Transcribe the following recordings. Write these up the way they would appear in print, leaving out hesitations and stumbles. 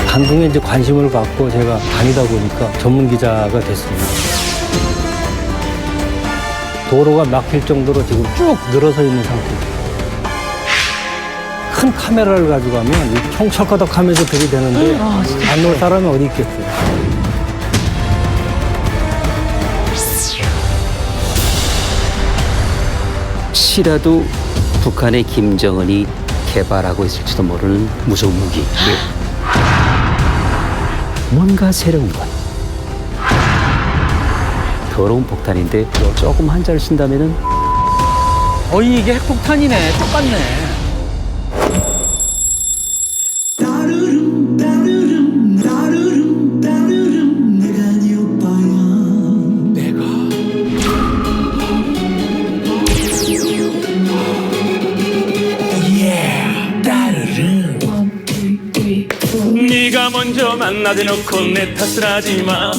방송에 이제 관심을 갖고 제가 다니다 보니까 전문 기자가 됐습니다. 도로가 막힐 정도로 지금 쭉 늘어서 있는 상태입니다. 큰 카메라를 가져가면 총 철거덕하면서 들이대는데 안 올 사람이 어디 있겠어요. 혹시라도 북한의 김정은이 개발하고 있을지도 모르는 무서운 무기. 뭔가 새로운 것. 더러운 폭탄인데 조금 한자를 쓴다면은 어이, 이게 핵폭탄이네. 똑같네. 네가 먼저 만나대 놓고 내 탓을 하지마.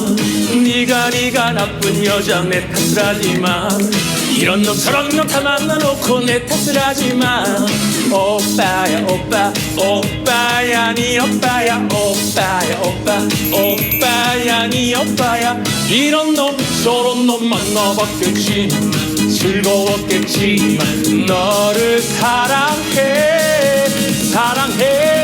네가 나쁜 여자 내 탓을 하지마. 이런 놈 저런 놈 다 만나놓고 내 탓을 하지마. 오빠야 오빠 오빠야 네 오빠야 오빠야 오빠 오빠야 네 오빠야. 이런 놈 저런 놈 만나봤겠지. 즐거웠겠지만 너를 사랑해 사랑해.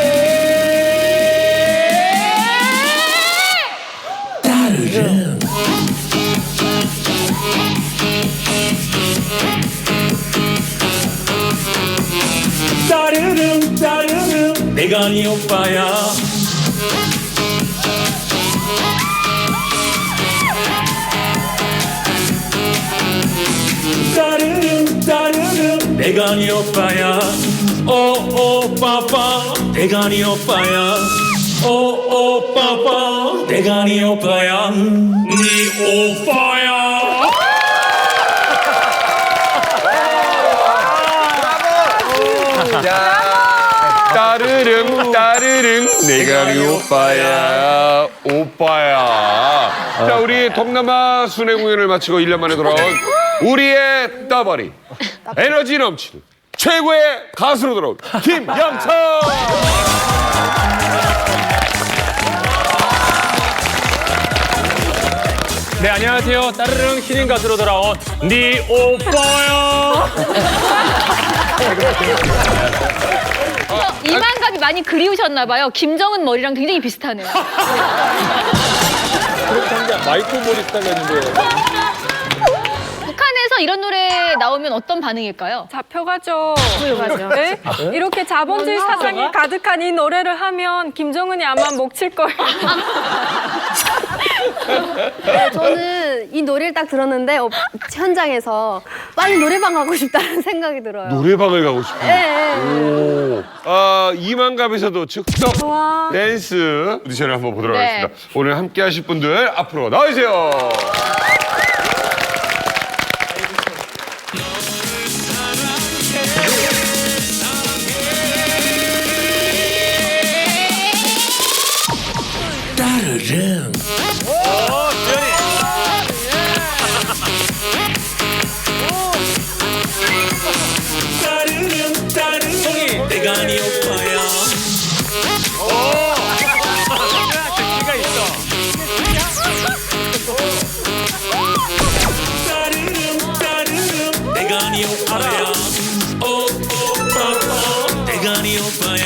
따르릉 따르릉 내가 네 오빠야. 따르릉 따르릉 내가 네 오빠야. 오오빠빠 내가 네 오빠야. 오오빠빠 내가 네 오빠야. 네 오빠야. 자, 따르릉 따르릉 내가 네 오빠야 오빠야. 자, 우리 동남아 순회 공연을 마치고 1년 만에 돌아온 우리의 따바리 에너지 넘치는 최고의 가수로 돌아온 김영철. 네, 안녕하세요. 따르릉 신인 가수로 돌아온 네 오빠야. 이만갑이 많이 그리우셨나 봐요. 김정은 머리랑 굉장히 비슷하네요. 마이크 머리 스타일이었는데. 북한에서 이런 노래 나오면 어떤 반응일까요? 잡혀가죠. 네? 이렇게 자본주의 사상이 가득한 이 노래를 하면 김정은이 아마 목 칠 거예요. 네, 저는 이 노래를 딱 들었는데 현장에서 빨리 노래방 가고 싶다는 생각이 들어요. 노래방을 가고 싶어요. 네. 오. 이만갑에서도 즉석 댄스 오디션을 한번 보도록 네. 하겠습니다. 오늘 함께 하실 분들 앞으로 나와주세요. 따르릉. 오, 지현이. 따르릉 따르릉 송이 내가 네 오빠야. 오. 기가 있어. 따르릉 따르릉 내가 네 오빠야. 오오빠빠 내가 네 오빠야.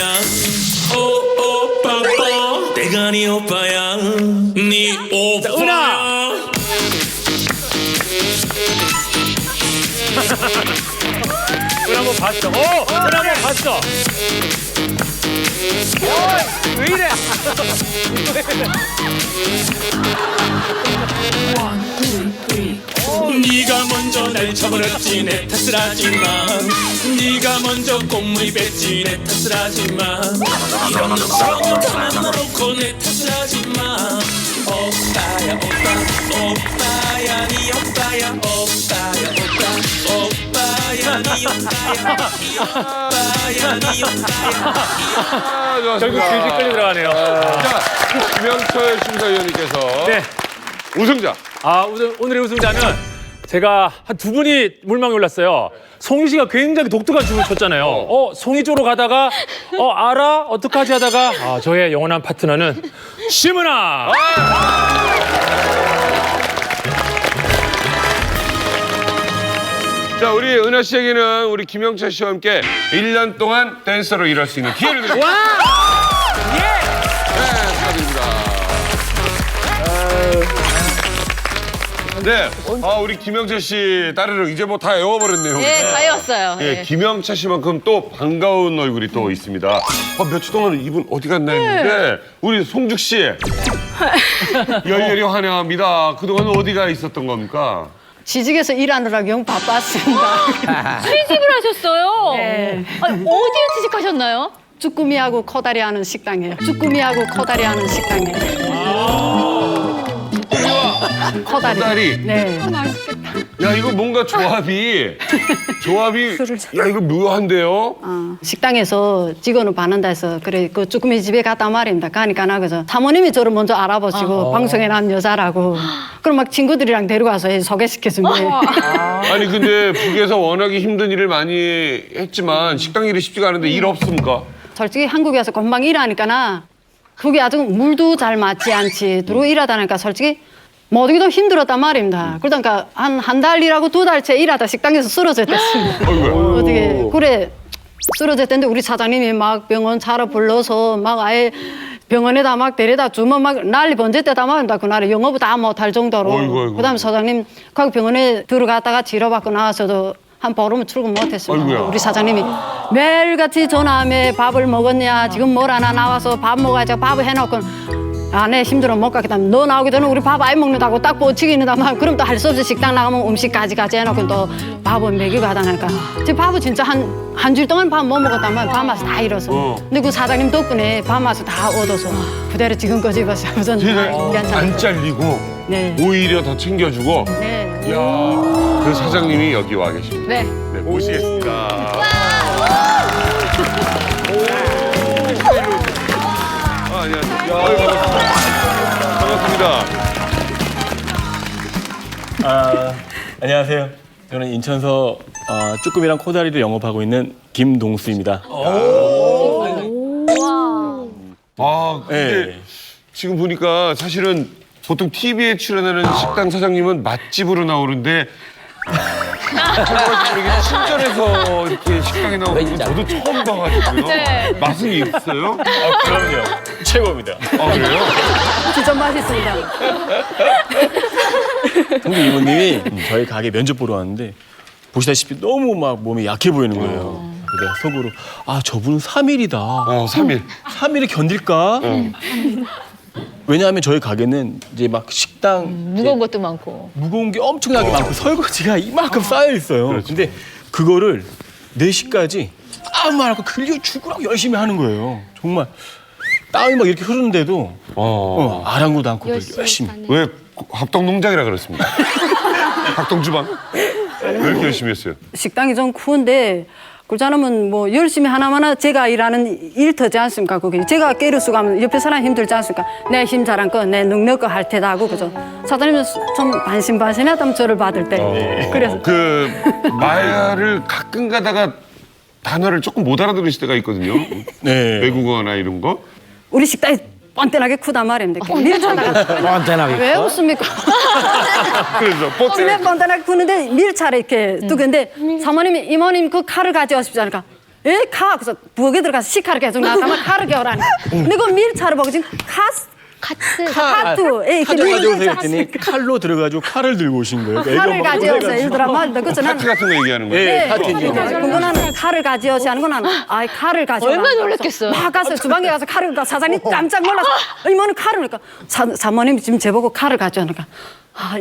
오오빠빠 내가 네 오빠야. 네 오빠야. 을 한번 봤어. 을 한번 봤어. 왜 이래? 네가 먼저 날 쳐버렸지 내 탓을 하지마. 네가 먼저 꽃무늬 뱉지 내 탓을 하지마. 이런 놈처럼 담아놓고 내 탓을 하지마. 오빠야 오빠 오빠야 네 오빠야 오빠야 오빠 오빠야 네 오빠야 네 오빠야 좋았습니다. 결국 질질 들어가네요. 자, 김영철 심사위원님께서 네. 우승자. 오늘의 우승자는 제가 한 두 분이 물망에 올랐어요. 송희 씨가 굉장히 독특한 춤을 췄잖아요. 송희 쪽으로 가다가 알아? 어떡하지 하다가 저의 영원한 파트너는 심은아. 자, 우리 은하 씨에게는 우리 김영철 씨와 함께 1년 동안 댄서로 일할 수 있는 기회를 드립니다. 네, 축하드립니다. 네, 우리 김영철 씨 따르릉 이제 뭐 다 외워버렸네요. 네, 다 외웠어요. 예, 네. 김영철 씨만큼 또 반가운 얼굴이 또 있습니다. 며칠 동안 이분 어디 갔나 했는데 우리 송죽 씨 열렬히 환영합니다. 그동안 어디가 있었던 겁니까? 취직해서 일하느라고 영 바빴습니다. 취직을 하셨어요? 네. 아니, 어디에 취직하셨나요? 쭈꾸미하고 코다리 하는 식당이에요. 쭈꾸미하고 코다리 하는 식당이에요. 코다리. 코다리? 네. 야, 이거 뭔가 조합이 야, 이거 묘한데요? 식당에서 직원을 받는다 해서 그래 그 쭈꾸미 집에 갔단 말입니다. 가니까 나 그래서 사모님이 저를 먼저 알아보시고 방송에 나온 여자라고 그럼 막 친구들이랑 데려가서 소개시켜주면 아니 근데 북에서 워낙에 힘든 일을 많이 했지만 식당 일이 쉽지가 않은데 일 없습니까? 솔직히 한국에서 금방 일하니까나 그게 아주 물도 잘 맞지 않지 들어오고 일하다 보니까 솔직히 모두기도 힘들었단 말입니다. 그러니까 한 달 일하고 2달째 일하다 식당에서 쓰러졌댔습니다. 어떻게 그래 쓰러졌는데 우리 사장님이 막 병원 차로 불러서 막 아예 병원에다 막 데려다 주면 막 난리 번졌대다 말입니다. 그날에 영업을 다 못할 정도로. 어이구. 그다음에 사장님 각 병원에 들어갔다가 치료받고 나와서도 한 보름은 출근 못했습니다. 어이구야. 우리 사장님이 매일같이 전화하며 밥을 먹었냐 지금 뭘 하나 나와서 밥 먹어야지 밥을 해놓고 내 힘들어 못 가겠다. 너 나오기 전에 우리 밥 안 먹는다고 딱 뻗치기 있는다만 그럼 또 할 수 없이 식당 나가면 음식까지 해놓고 또 밥은 먹이고 하다 보니까 제 밥은 진짜 한 주일 동안 밥 못 먹었다만 밥 맛이 다 잃어서 근데 그 사장님 덕분에 밥 맛을 다 얻어서 그대로 지금까지 입었어요. 우선 안 잘리고 네. 오히려 더 챙겨주고 네. 이야, 그 사장님이 여기 와 계십니다. 네. 네, 모시겠습니다. 안녕하세요. 반갑습니다. 안녕하세요. 저는 인천서 쭈꾸미랑 코다리를 영업하고 있는 김동수입니다. 근데 네. 지금 보니까 사실은 보통 TV에 출연하는 식당 사장님은 맛집으로 나오는데 이렇게 친절해서 이렇게 식당에 나오는 건 저도 처음 봐가지고요. 네. 맛은 있어요? 그럼요. 최고입니다. 그래요? 진짜 맛있습니다. 성주 이모님이 저희 가게 면접 보러 왔는데 보시다시피 너무 막 몸이 약해 보이는 거예요. 그래서 내가 속으로 저분은 3일이다. 3일. 3일을 견딜까? 왜냐하면 저희 가게는 이제 막 식당 무거운 것도 많고. 무거운 게 엄청나게 많고 설거지가 이만큼 쌓여 있어요. 그렇죠. 근데 그거를 4시까지 아무 말 않고 그려 죽으라고 열심히 하는 거예요. 정말 땀이 막 이렇게 흐르는데도 아랑곳 않고 열심히. 왜 합동농장이라 그렇습니까? 합동주방? 왜 이렇게 열심히 했어요? 식당이 좀 큰데 그렇지 않으면 뭐 열심히 하나마나 제가 일하는 일터지 않습니까? 그게 제가 깨를 쓰고 하면 옆에 사람 힘들지 않습니까? 내 힘 잘한 거, 내 능력 거 할 테다 하고 그죠? 사장님은 좀 반신반신하다면 저를 받을 때 그래서 그 말을 가끔 가다가 단어를 조금 못 알아들으실 때가 있거든요. 네. 외국어나 이런 거. 우리 식당이 뻔뻔하게 크단 말입니다. 밀차다가 뻔뻔하게 왜 웃습니까? 그래서 집에 뻔뻔하게 크는데 밀차를 이렇게 두근데 사모님이 이모님 그 칼을 가져오십시오 하니까 에? 칼? 그래서 부엌에 들어가서 식칼을 계속 나가면 칼을 겨라니 근데 그 밀차를 보고 지금 카투 예, 이렇게 칼을 가져오세요 밀을 했더니 칼로 들어가지고 칼을 들고 오신 거예요. 그러니까 칼을 애가 막 가져오세요. 놀래가지고. 예를 들어 막 그것은 파트 같은 거 얘기하는 거예요. 네, 파트 이제. 그거는 칼을 가져오시 하는 건 나는 칼을 가져오 얼마나 놀랐겠어요. 막 가서 주방에 가서 칼을 가 사장님 깜짝 놀라서 이모는 칼을 그러니까 사모님이 지금 제보고 칼을 가져오니까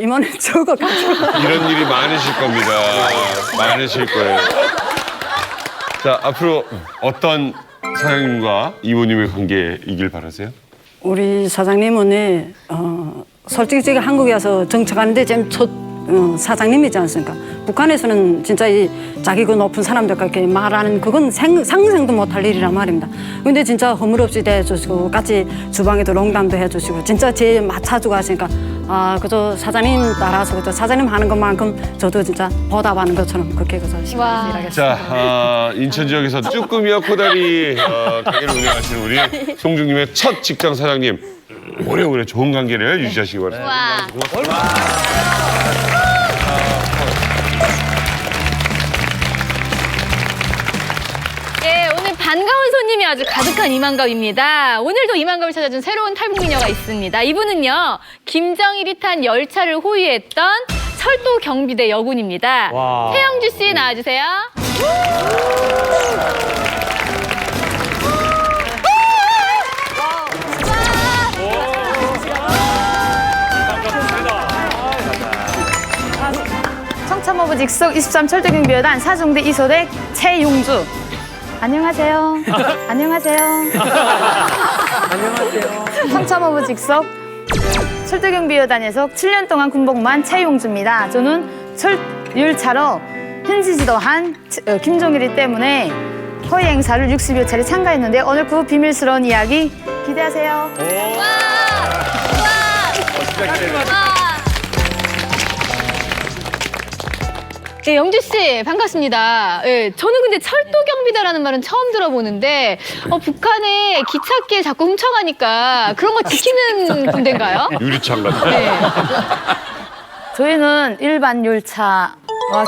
이모는 저거 가져오 이런 일이 많으실 겁니다. 많으실 거예요. 자, 앞으로 어떤 사장님과 이모님의 관계이길 바라세요? 우리 사장님은 솔직히 제가 한국에 와서 정착하는데 지금 첫 사장님이지 않습니까? 북한에서는 진짜 이 자기 그 높은 사람들과 이렇게 말하는 그건 상상도 못할 일이란 말입니다. 근데 진짜 허물없이 대해주시고 같이 주방에도 농담도 해주시고 진짜 제 맞춰주고 하시니까 그저 사장님 따라서 그저 사장님 하는 것만큼 저도 진짜 보답하는 것처럼 그렇게 그저 일하겠습니다. 자, 인천 지역에서 쭈꾸미와 코다리 가게를 운영하시는 우리 송중님의 첫 직장 사장님. 오래오래 좋은 관계를 유지하시기 바랍니다. 예, 오늘 반가운 손님이 아주 가득한 이만갑입니다. 오늘도 이만갑을 찾아준 새로운 탈북미녀가 있습니다. 이분은요, 김정일이 탄 열차를 호위했던 철도 경비대 여군입니다. 태영주 씨 나와주세요. 청참호부 직속 23철도경비여단 사중대 이소대 최용주. 안녕하세요. 안녕하세요. 안녕하세요. 청참호부 직속 철도경비여단에서 7년 동안 군복무한 최용주입니다. 저는 열차로 현지 지도한 김종일이 때문에 허위 행사를 60여 차례 참가했는데 오늘 그 비밀스러운 이야기 기대하세요. 네, 영주 씨 반갑습니다. 예, 저는 근데 철도 경비대라는 말은 처음 들어보는데 북한의 기찻길 자꾸 훔쳐가니까 그런 거 지키는 군대인가요? 유리창 같은. 네. 저희는 일반 열차와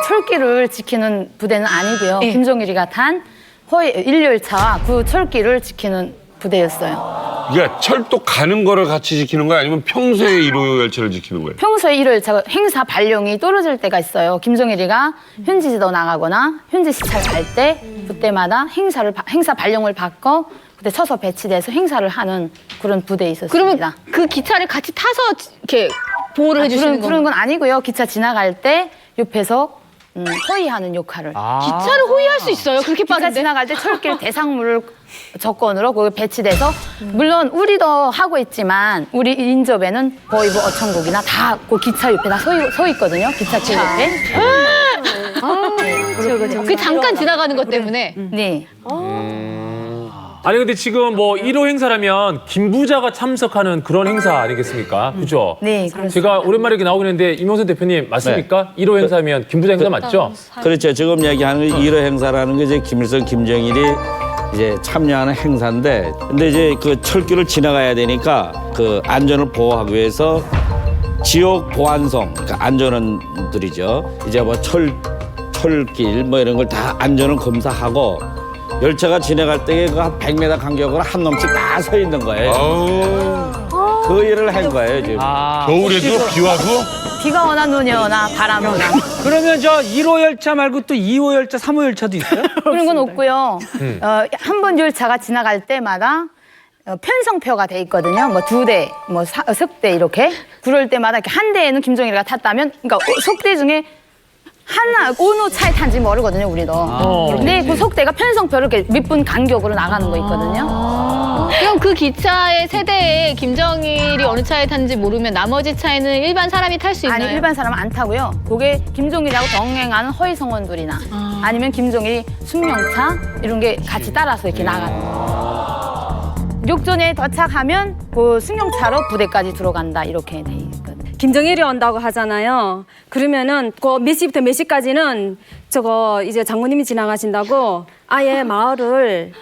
철길을 지키는 부대는 아니고요. 네. 김종일이가 탄 허위 일열차와 그 철길을 지키는 부대였어요. 그러니까 철도 가는 거를 같이 지키는 거야? 아니면 평소에 1호 열차를 지키는 거예요? 평소에 일열차 행사 발령이 떨어질 때가 있어요. 김종일이가 현지 지도 나가거나 현지 시찰 갈 때 그때마다 행사 발령을 받고 그때 쳐서 배치돼서 행사를 하는 그런 부대에 있었습니다. 그러면 그 기차를 같이 타서 이렇게 보호를 해주시는 그런 건가요? 건 아니고요. 기차 지나갈 때 옆에서 호위하는 역할을. 기차를 호위할 수 있어요? 그렇게 기차 빠른데? 지나갈 때 철길 대상물 조건으로 거기 배치돼서 물론 우리도 하고 있지만 우리 인접에는 거의 뭐 어천국이나 다 그 기차 옆에 다 서 있거든요. 기차길 옆에. 그 잠깐 지나가는 것 때문에. 네. 아니 근데 지금 뭐 1호 행사라면 김 부자가 참석하는 그런 행사 아니겠습니까? 그죠? 네, 그렇습니다. 제가 오랜만에 이렇게 나오긴 했는데 임영선 대표님 맞습니까? 1호 행사면 김 부자 행사 맞죠? 그렇죠. 지금 얘기하는 1호 행사라는 게 이제 김일성, 김정일이 이제 참여하는 행사인데, 근데 이제 그 철길을 지나가야 되니까 그 안전을 보호하기 위해서 지역 보안성, 그러니까 안전원들이죠. 이제 뭐 철길 뭐 이런 걸 다 안전을 검사하고 열차가 지나갈 때 그 한 100m 간격으로 한 놈씩 다 서 있는 거예요. 그 일을 한 거예요, 지금. 겨울에도 비 와도? 비가 오나 눈이 오나 바람이 오나. 그러면 저 1호 열차 말고 또 2호 열차, 3호 열차도 있어요? 그런 건 없고요. 한 번 열차가 지나갈 때마다 편성표가 돼 있거든요. 뭐 2대, 뭐 석 대 이렇게. 그럴 때마다 이렇게 한 대에는 김종일이가 탔다면, 그러니까 석 대 중에 하나 어느 차에 탄지 모르거든요, 우리도. 근데 그 석대가 편성표를 이렇게 몇 분 간격으로 나가는 거 있거든요. 그럼 그 기차의 세대에 김정일이 어느 차에 탄지 모르면 나머지 차에는 일반 사람이 탈 수 있나요? 아니, 일반 사람은 안 타고요. 그게 김종일하고 동행하는 허위성원들이나 아니면 김종일이 승용차 이런 게 같이 따라서 이렇게 나가는 거예요. 육전에 도착하면 그 승용차로 부대까지 들어간다 이렇게 돼 있거든요. 김정일이 온다고 하잖아요. 그러면은 그 몇 시부터 몇 시까지는 저거 이제 장모님이 지나가신다고 아예 마을을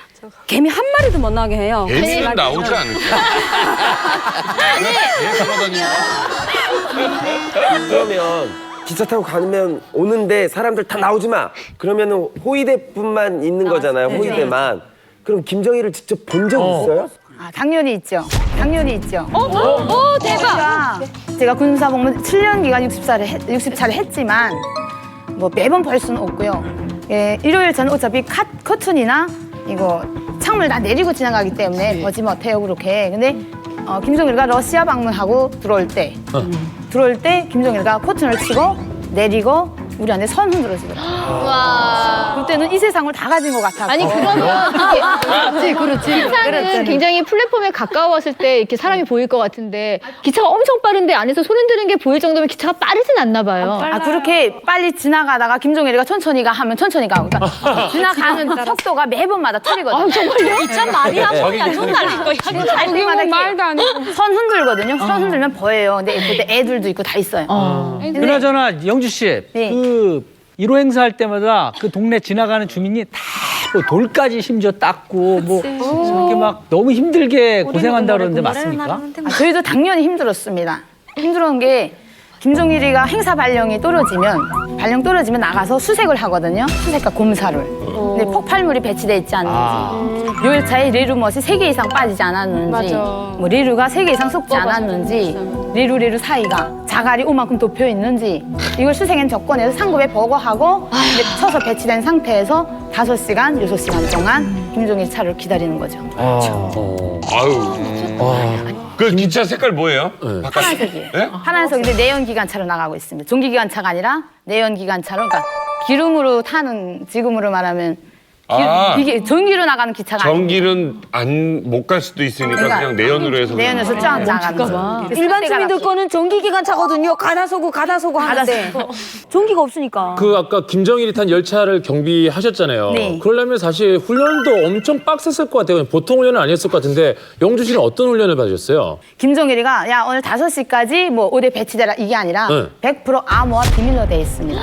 개미 한 마리도 못 나게 해요. 개미는 나오지 않을까? 그러면 기차 타고 가면 오는데 사람들 다 나오지 마. 그러면은 호위대뿐만 있는 거잖아요. 호위대만. 그럼 김정일을 직접 본 적 있어요? 아, 당연히 있죠. 당연히 있죠. 대박! 제가 군사복무 7년 기간 60차를 했지만 뭐 매번 볼 수는 없고요. 예, 일요일 저는 어차피 커튼이나 이거 창문을 다 내리고 지나가기 때문에 보지 못해요, 그렇게. 근데 김종일가 러시아 방문하고 들어올 때 김종일가 커튼을 치고 내리고 우리한테 선 흔들어주더라고요. 와. 그때는 이 세상을 다 가진 것 같았고. 아니 그러면 그렇지. 기차는 굉장히 플랫폼에 가까웠을 때 이렇게 사람이 보일 것 같은데 기차가 엄청 빠른데 안에서 손 흔드는 게 보일 정도면 기차가 빠르진 않나 봐요. 그렇게 빨리 지나가다가 김종일이가 천천히 가 하면 천천히 가고 그러니까 지나가는 속도가 매번마다 틀리거든요. 아, 정말요? 기차 말이 한 번이야. 손 날릴 거야. 갈 때마다 말도 안 해. 선 흔들거든요. 선 흔들면 보여요. 근데 그때 애들도 있고 다 있어요. 그나저나 영주 씨, 네. 그 1호 행사할 때마다 그 동네 지나가는 주민이 다 뭐 돌까지 심지어 닦고 뭐 저렇게 막 너무 힘들게 고생한다 그러는데 맞습니까? 저희도 당연히 힘들었습니다. 힘들었던 게 김종일이가 행사 발령이 떨어지면 나가서 수색을 하거든요. 수색과 검사를. 근데 폭발물이 배치돼 있지 않는지, 요일차에 리루못이 3개 이상 빠지지 않았는지, 뭐 리루가 3개 이상 쏟지 않았는지, 리루 사이가 자갈이 오만큼 덮여 있는지 이걸 수색엔 조건에서 상급에 보고하고 이제 쳐서 배치된 상태에서 5시간, 6시간 동안 김종일 차를 기다리는 거죠. 아유. 그 기차 색깔 뭐예요? 파란색이에요. 네? 파란색인데 내연기관차로 나가고 있습니다. 전기기관차가 아니라 내연기관차로, 그러니까 기름으로 타는, 지금으로 말하면 이게 전기로 나가는 기차가 전기는 못 갈 수도 있으니까 그러니까 그냥 내연으로 해서. 내연에서 쫙 나가는 거죠. 일반 주민들 거는 전기기관차거든요. 가다소고 하는데 전기가 없으니까. 그 아까 김정일이 탄 열차를 경비하셨잖아요. 네. 그러려면 사실 훈련도 엄청 빡셌을 것 같아요. 보통 훈련은 아니었을 것 같은데 영주 씨는 어떤 훈련을 받으셨어요? 김종일이가 야 오늘 5시까지 뭐 어디에 배치되라 이게 아니라 네. 100% 암호화 비밀로 돼 있습니다.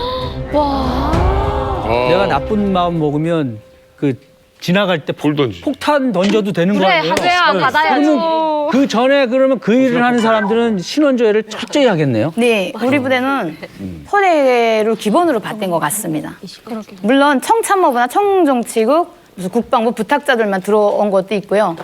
내가 나쁜 마음 먹으면 그 지나갈 때 폭탄 던져도 되는 거 아니에요? 그러면 그 전에 그러면 그 일을 하는 사람들은 신원조회를 철저히 하겠네요. 네, 우리 부대는 토대를 기본으로 받던 것 같습니다. 물론 청참모부나 청정치국, 무슨 국방부 부탁자들만 들어온 것도 있고요.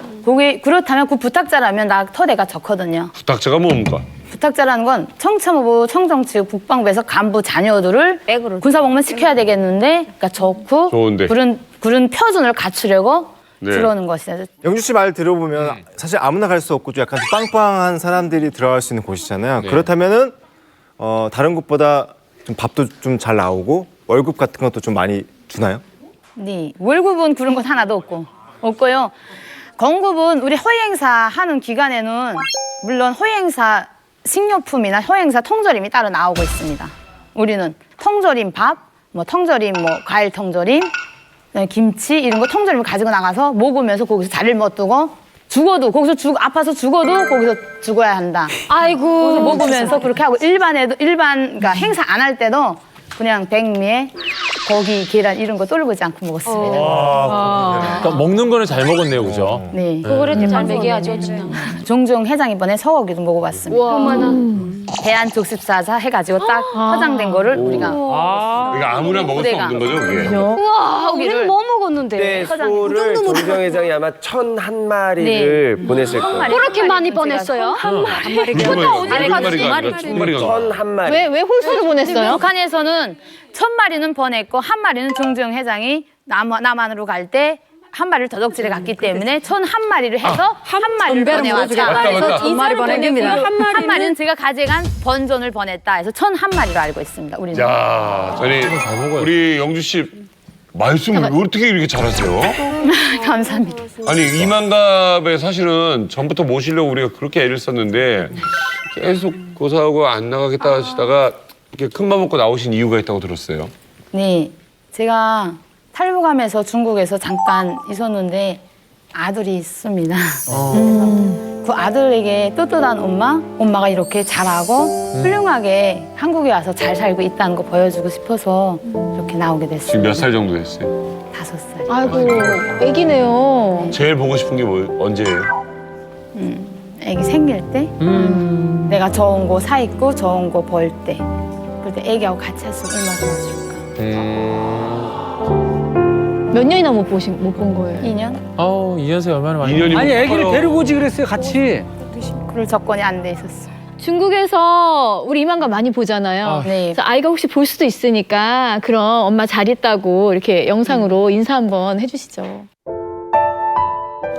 그렇다면 그 부탁자라면 나 토대가 적거든요. 부탁자가 뭡니까? 부탁자라는 건 청참호부, 청정치국, 국방부에서 간부 자녀들을 군사복무 시켜야 되겠는데, 그러니까 좋고 좋은데. 그런 표준을 갖추려고 네. 들어오는 것이죠. 영주 씨 말 들어보면 사실 아무나 갈 수 없고 좀 약간 빵빵한 사람들이 들어갈 수 있는 곳이잖아요. 네. 그렇다면은 다른 곳보다 좀 밥도 좀 잘 나오고 월급 같은 것도 좀 많이 주나요? 네, 월급은 그런 건 하나도 없고요. 공급은 우리 허위행사 하는 기간에는 물론 허위행사 식료품이나 허위행사 통조림이 따로 나오고 있습니다. 우리는 통조림 밥, 통조림 과일 통조림, 김치 이런 거 통조림을 가지고 나가서 먹으면서 거기서 자리를 못 두고 죽어도 거기서 아파서 죽어도 거기서 죽어야 한다. 아이고. 먹으면서 그렇게 하고 그러니까 행사 안 할 때도 그냥 백미에 고기, 계란 이런 거 떨구지 않고 먹었습니다. 그러니까 먹는 거는 잘 먹었네요, 그죠? 네. 그거를 잘 먹여야죠, 진짜. 종종 회장 이번에 소고기도 먹어봤습니다. 대한족십사사 해가지고 딱 포장된 거를 우리가 그러니까 아무나 먹을 수 없는 거죠, 그게? 우와, 우리는 뭐 먹었는데. 네, 소를 정정 회장이 아마 1,001마리를 보냈을 거예요. 그렇게 많이 보냈어요? 한 마리. 그거 어디 갔지? 1,001마리가. 왜 홀수로 보냈어요? 북한에서는 1,000마리는 보냈고 한 마리는 정정 회장이 남한으로 갈 때 한 마리를 도둑질해 갔기 때문에 1,001마리를 해서 한 마리를 보내왔다. 한 마리 보낸 겁니다. 한 마리는 제가 가져간 번전을 보냈다 해서 1,001마리로 알고 있습니다. 우리는. 야, 우리 영주 씨 말씀을 어떻게 이렇게 잘하세요? 감사합니다. 아니 이만갑에 사실은 전부터 모시려고 우리가 그렇게 애를 썼는데 계속 고사하고 안 나가겠다 하시다가 이렇게 큰맘 먹고 나오신 이유가 있다고 들었어요. 네, 제가 탈북하면서 중국에서 잠깐 있었는데 아들이 있습니다. 그 아들에게 떳떳한 엄마가 이렇게 잘하고 훌륭하게 한국에 와서 잘 살고 있다는 거 보여주고 싶어서 이렇게 나오게 됐어요. 지금 몇 살 정도 됐어요? 5살. 아이고, 애기네요. 제일 보고 싶은 게 언제예요? 애기 생길 때 내가 좋은 거 사 입고 좋은 거 볼 때 그럴 때 애기하고 같이 했으면 얼마나 좋을까. 몇 년이나 못 본 거예요? 2년? 2년생 얼마나 많이. 아니 애기를 데리고 오지 그랬어요, 같이. 그럴 조건이 안 돼 있었어요. 중국에서 우리 이만갑 많이 보잖아요. 네. 그래서 아이가 혹시 볼 수도 있으니까 그럼 엄마 잘 있다고 이렇게 영상으로 인사 한번 해주시죠.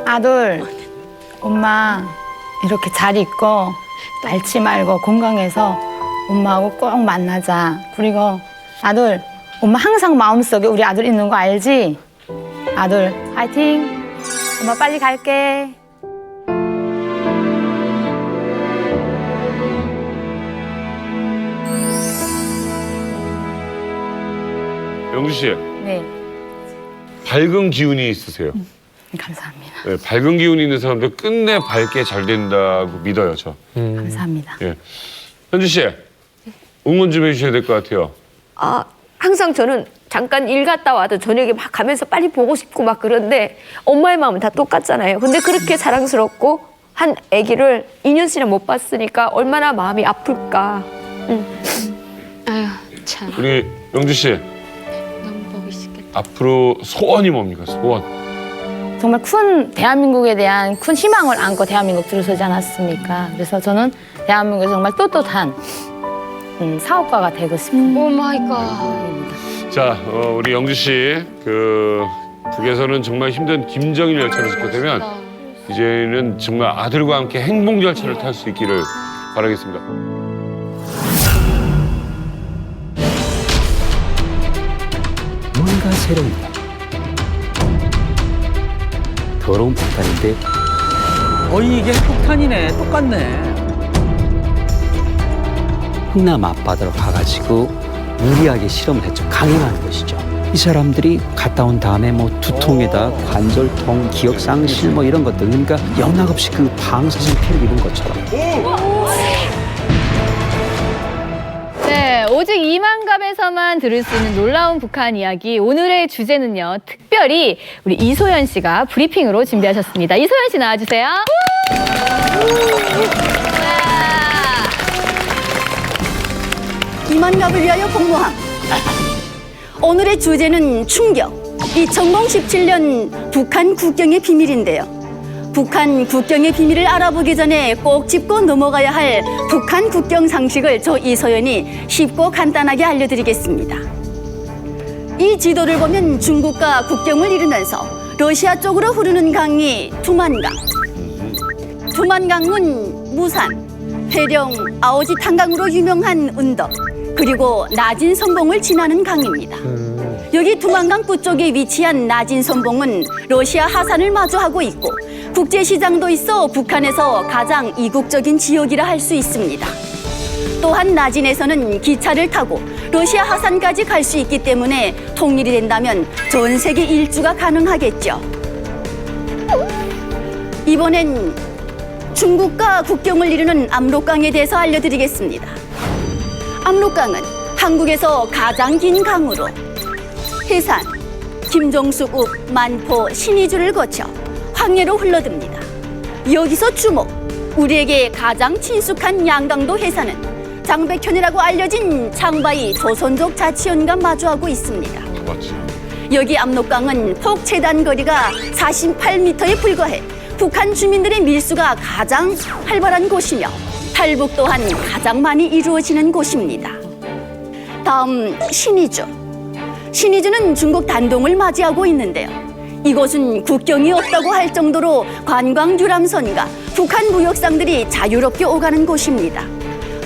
아들, 엄마 이렇게 잘 있고 앓지 말고 건강해서 엄마하고 꼭 만나자. 그리고 아들, 엄마 항상 마음속에 우리 아들 있는 거 알지? 아들, 화이팅! 엄마 빨리 갈게. 영주 씨, 네, 밝은 기운이 있으세요. 감사합니다. 네, 밝은 기운이 있는 사람들 끝내 밝게 잘 된다고 믿어요, 저. 감사합니다. 예. 현주 씨, 응원 좀 해주셔야 될 것 같아요. 항상 저는 잠깐 일 갔다 와도 저녁에 막 가면서 빨리 보고 싶고 막 그런데 엄마의 마음은 다 똑같잖아요. 근데 그렇게 사랑스럽고 한 아기를 2년씩이나 못 봤으니까 얼마나 마음이 아플까. 아유 참. 우리 영주 씨, 너무 보기 싫겠다. 앞으로 소원이 뭡니까, 소원? 정말 큰 대한민국에 대한 큰 희망을 안고 대한민국 들어서지 않았습니까? 그래서 저는 대한민국에서 정말 떳떳한 사업가가 되고 싶습니다. 오 마이 갓. 자, 우리 영주 씨, 북에서는 정말 힘든 김정일 열차를 지게 되면 이제는 정말 아들과 함께 행복 열차를 탈 수 있기를 바라겠습니다. 뭔가 새롭네. 더러운 폭탄인데 이게 폭탄이네. 똑같네. 흥남 앞바다로 가가지고 무리하게 실험을 했죠. 강행하는 것이죠. 이 사람들이 갔다 온 다음에 뭐 두통에다 관절통, 기억상실 뭐 이런 것들, 그러니까 영락없이 그 방사선 피해를 입은 것처럼. 네, 오직 이만갑에서만 들을 수 있는 놀라운 북한 이야기. 오늘의 주제는요, 특별히 우리 이소연 씨가 브리핑으로 준비하셨습니다. 이소연 씨 나와주세요. 이만갑을 위하여 복무함. 오늘의 주제는 충격. 2017년 북한 국경의 비밀인데요. 북한 국경의 비밀을 알아보기 전에 꼭 짚고 넘어가야 할 북한 국경 상식을 저 이소연이 쉽고 간단하게 알려드리겠습니다. 이 지도를 보면 중국과 국경을 이루면서 러시아 쪽으로 흐르는 강이 두만강. 두만강은 무산, 회령, 아오지 탄강으로 유명한 언덕, 그리고 나진 선봉을 지나는 강입니다. 여기 두만강 끝쪽에 위치한 나진 선봉은 러시아 하산을 마주하고 있고 국제시장도 있어 북한에서 가장 이국적인 지역이라 할 수 있습니다. 또한 나진에서는 기차를 타고 러시아 하산까지 갈 수 있기 때문에 통일이 된다면 전 세계 일주가 가능하겠죠. 이번엔 중국과 국경을 이루는 압록강에 대해서 알려드리겠습니다. 압록강은 한국에서 가장 긴 강으로 해산, 김종수읍, 만포, 신의주를 거쳐 황해로 흘러듭니다. 여기서 주목! 우리에게 가장 친숙한 양강도 해산은 장백현이라고 알려진 창바이 조선족 자치연과 마주하고 있습니다. 맞지. 여기 압록강은 폭 최단 거리가 48m에 불과해 북한 주민들의 밀수가 가장 활발한 곳이며 탈북 또한 가장 많이 이루어지는 곳입니다. 다음 신의주. 신의주는 중국 단동을 맞이하고 있는데요. 이곳은 국경이 없다고 할 정도로 관광 유람선과 북한 무역상들이 자유롭게 오가는 곳입니다.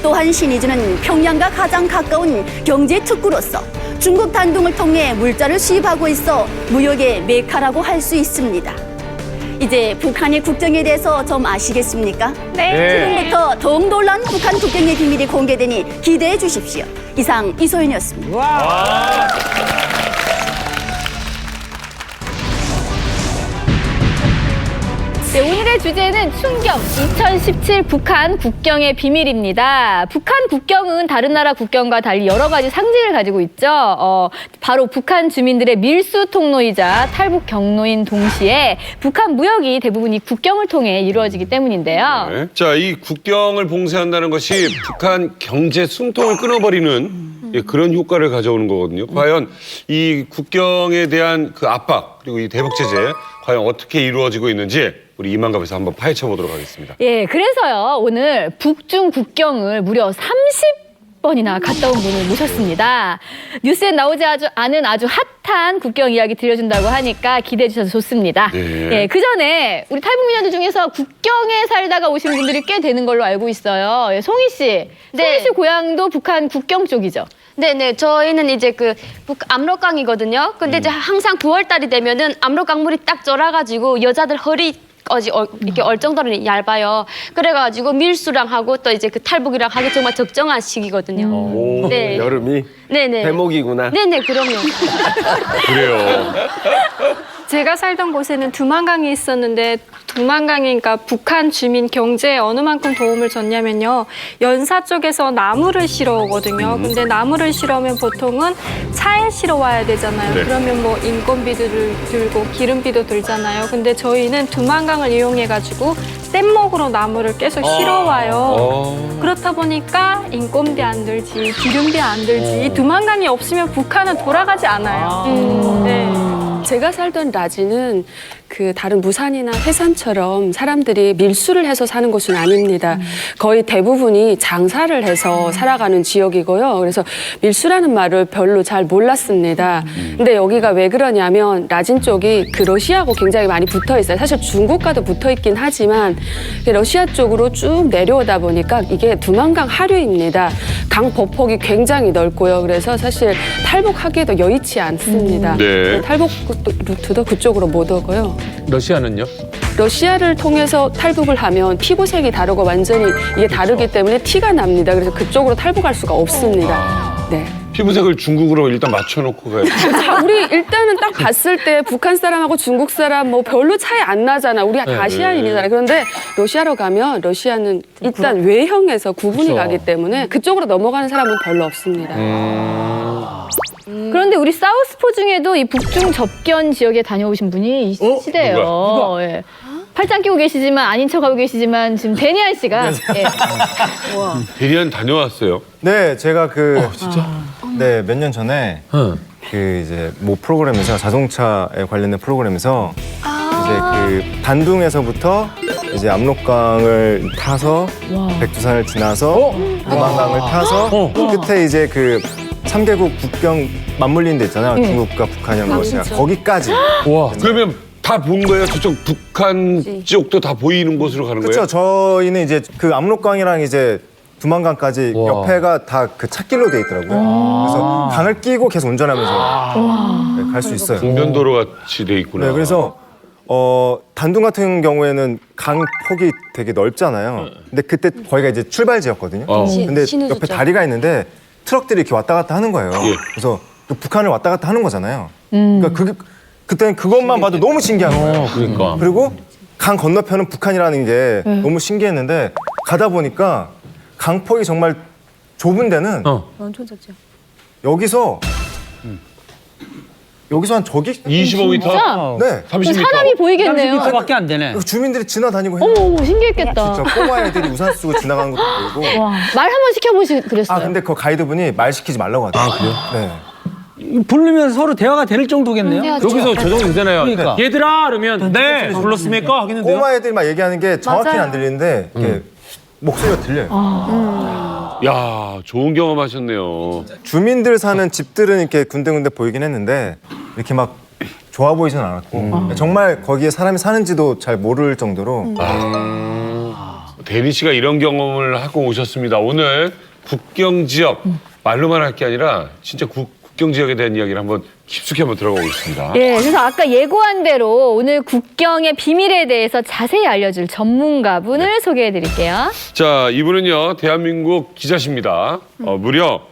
또한 신의주는 평양과 가장 가까운 경제 특구로서 중국 단동을 통해 물자를 수입하고 있어 무역의 메카라고 할 수 있습니다. 이제 북한의 국경에 대해서 좀 아시겠습니까? 네. 지금부터 더욱 놀라운 북한 국경의 비밀이 공개되니 기대해 주십시오. 이상 이소연이었습니다. 네, 오늘의 주제는 충격 2017 북한 국경의 비밀입니다. 북한 국경은 다른 나라 국경과 달리 여러 가지 상징을 가지고 있죠. 바로 북한 주민들의 밀수 통로이자 탈북 경로인 동시에 북한 무역이 대부분 이 국경을 통해 이루어지기 때문인데요. 네. 자, 이 국경을 봉쇄한다는 것이 북한 경제 숨통을 끊어버리는 그런 효과를 가져오는 거거든요. 과연 이 국경에 대한 그 압박 그리고 이 대북 제재 과연 어떻게 이루어지고 있는지 우리 이만갑에서 한번 파헤쳐 보도록 하겠습니다. 예, 그래서요 오늘 북중 국경을 무려 30번이나 갔다 온 분을 모셨습니다. 뉴스에 나오지 않은 아주 핫한 국경 이야기 들려준다고 하니까 기대해 주셔서 좋습니다. 네. 예, 그 전에 우리 탈북민들 중에서 국경에 살다가 오신 분들이 꽤 되는 걸로 알고 있어요. 예, 송희 씨, 송희 씨 고향도 북한 국경 쪽이죠? 네네, 저희는 이제 그 압록강이거든요. 근데 이제 항상 9월달이 되면은 압록강물이 딱 쫄아가지고 여자들 허리까지 이렇게 얼정도로 얇아요. 그래가지고 밀수랑 하고 또 이제 그 탈북이랑 하기 정말 적정한 시기거든요. 오, 네. 여름이 네네. 대목이구나. 네네, 그럼요. 그래요. 제가 살던 곳에는 두만강이 있었는데 두만강이니까 북한 주민 경제에 어느 만큼 도움을 줬냐면요. 연사 쪽에서 나무를 실어 오거든요. 근데 나무를 실어 오면 보통은 차에 실어 와야 되잖아요. 네. 그러면 뭐 인건비도 들고 기름비도 들잖아요. 근데 저희는 두만강을 이용해가지고 뗏목으로 나무를 계속 실어 와요. 그렇다 보니까 인건비 안 들지, 기름비 안 들지. 이 두만강이 없으면 북한은 돌아가지 않아요. 네. 제가 살던 라지는 그 다른 무산이나 해산처럼 사람들이 밀수를 해서 사는 곳은 아닙니다. 거의 대부분이 장사를 해서 살아가는 지역이고요. 그래서 밀수라는 말을 별로 잘 몰랐습니다. 근데 여기가 왜 그러냐면 라진 쪽이 그 러시아하고 굉장히 많이 붙어 있어요. 사실 중국과도 붙어 있긴 하지만 러시아 쪽으로 쭉 내려오다 보니까 이게 두만강 하류입니다. 강 보폭이 굉장히 넓고요. 그래서 사실 탈북하기에도 여의치 않습니다. 네. 탈북 루트도 그쪽으로 못 오고요. 러시아는요? 러시아를 통해서 탈북을 하면 피부색이 다르고 완전히 이게 다르기 때문에 티가 납니다. 그래서 그쪽으로 탈북할 수가 없습니다. 네. 피부색을 중국으로 일단 맞춰놓고 가요. 자, 우리 일단은 딱 봤을 때 북한 사람하고 중국 사람 뭐 별로 차이 안 나잖아. 우리 다 아시아인이잖아. 그런데 러시아로 가면 러시아는 일단 외형에서 구분이 그렇죠. 가기 때문에 그쪽으로 넘어가는 사람은 별로 없습니다. 그런데 우리 사우스포 중에도 이 북중 접견 지역에 다녀오신 분이 있으시대요. 누가? 예. 팔짱 끼고 계시지만 아닌 척하고 계시지만 지금 데니안 씨가 예. 데니안 다녀왔어요. 네, 제가 네, 몇 년 전에 그 이제 모 프로그램에서 자동차에 관련된 프로그램에서 이제 그 단둥에서부터 이제 압록강을 타서 백두산을 지나서 두만강을 타서 끝에 이제 그 3개국 국경 맞물리는 데 있잖아요. 중국과 북한이랑 러시아. 거기까지. 와. 그러면 다 본 거예요? 저쪽 북한 쪽도 다 보이는 곳으로 가는 거예요? 그렇죠. 저희는 이제 그 압록강이랑 이제 두만강까지 옆에가 다 그 찻길로 돼 있더라고요. 그래서 강을 끼고 계속 운전하면서 갈 수 있어요. 국면도로 같이 돼 있구나. 네, 그래서 단둥 같은 경우에는 강 폭이 되게 넓잖아요. 근데 그때 거기가 이제 출발지였거든요. 근데 옆에 다리가 있는데 트럭들이 이렇게 왔다 갔다 하는 거예요. 그래서 또 북한을 왔다 갔다 하는 거잖아요. 그러니까 그때는 그것만 봐도 너무 신기한 거예요. 그러니까. 그리고 강 건너편은 북한이라는 게 너무 신기했는데 가다 보니까 강폭이 정말 좁은 데는 완전 좁죠. 여기서 한 저기 25m? 진짜? 네. 30m. 사람이 보이겠네요. 30m밖에 안 되네. 주민들이 지나다니고 어머, 신기했겠다. 진짜 꼬마 애들이 우산 쓰고 지나가는 것도 보이고. 와, 말 한번 시켜보시 그랬어요. 아 근데 그 가이드분이 말 시키지 말라고 하더라고요. 아 그래요? 네. 부르면 서로 대화가 될 정도겠네요. 여기서 저 정도 되잖아요. 그러니까. 얘들아 그러면 네 불렀습니까? 하겠는데요. 꼬마 애들이 막 얘기하는 게 정확히는 맞아요. 안 들리는데 이렇게 목소리가 들려요. 야, 좋은 경험하셨네요. 주민들 사는 집들은 이렇게 군데군데 보이긴 했는데 이렇게 막 좋아 보이진 않았고 정말 거기에 사람이 사는지도 잘 모를 정도로 데니 씨가 이런 경험을 하고 오셨습니다. 오늘 국경 지역 말로만 할 게 아니라 진짜 국경 지역에 대한 이야기를 한번 깊숙이 한번 들어가 보겠습니다. 예, 그래서 아까 예고한 대로 오늘 국경의 비밀에 대해서 자세히 알려줄 전문가분을 소개해드릴게요. 자, 이분은요 대한민국 기자십니다. 무려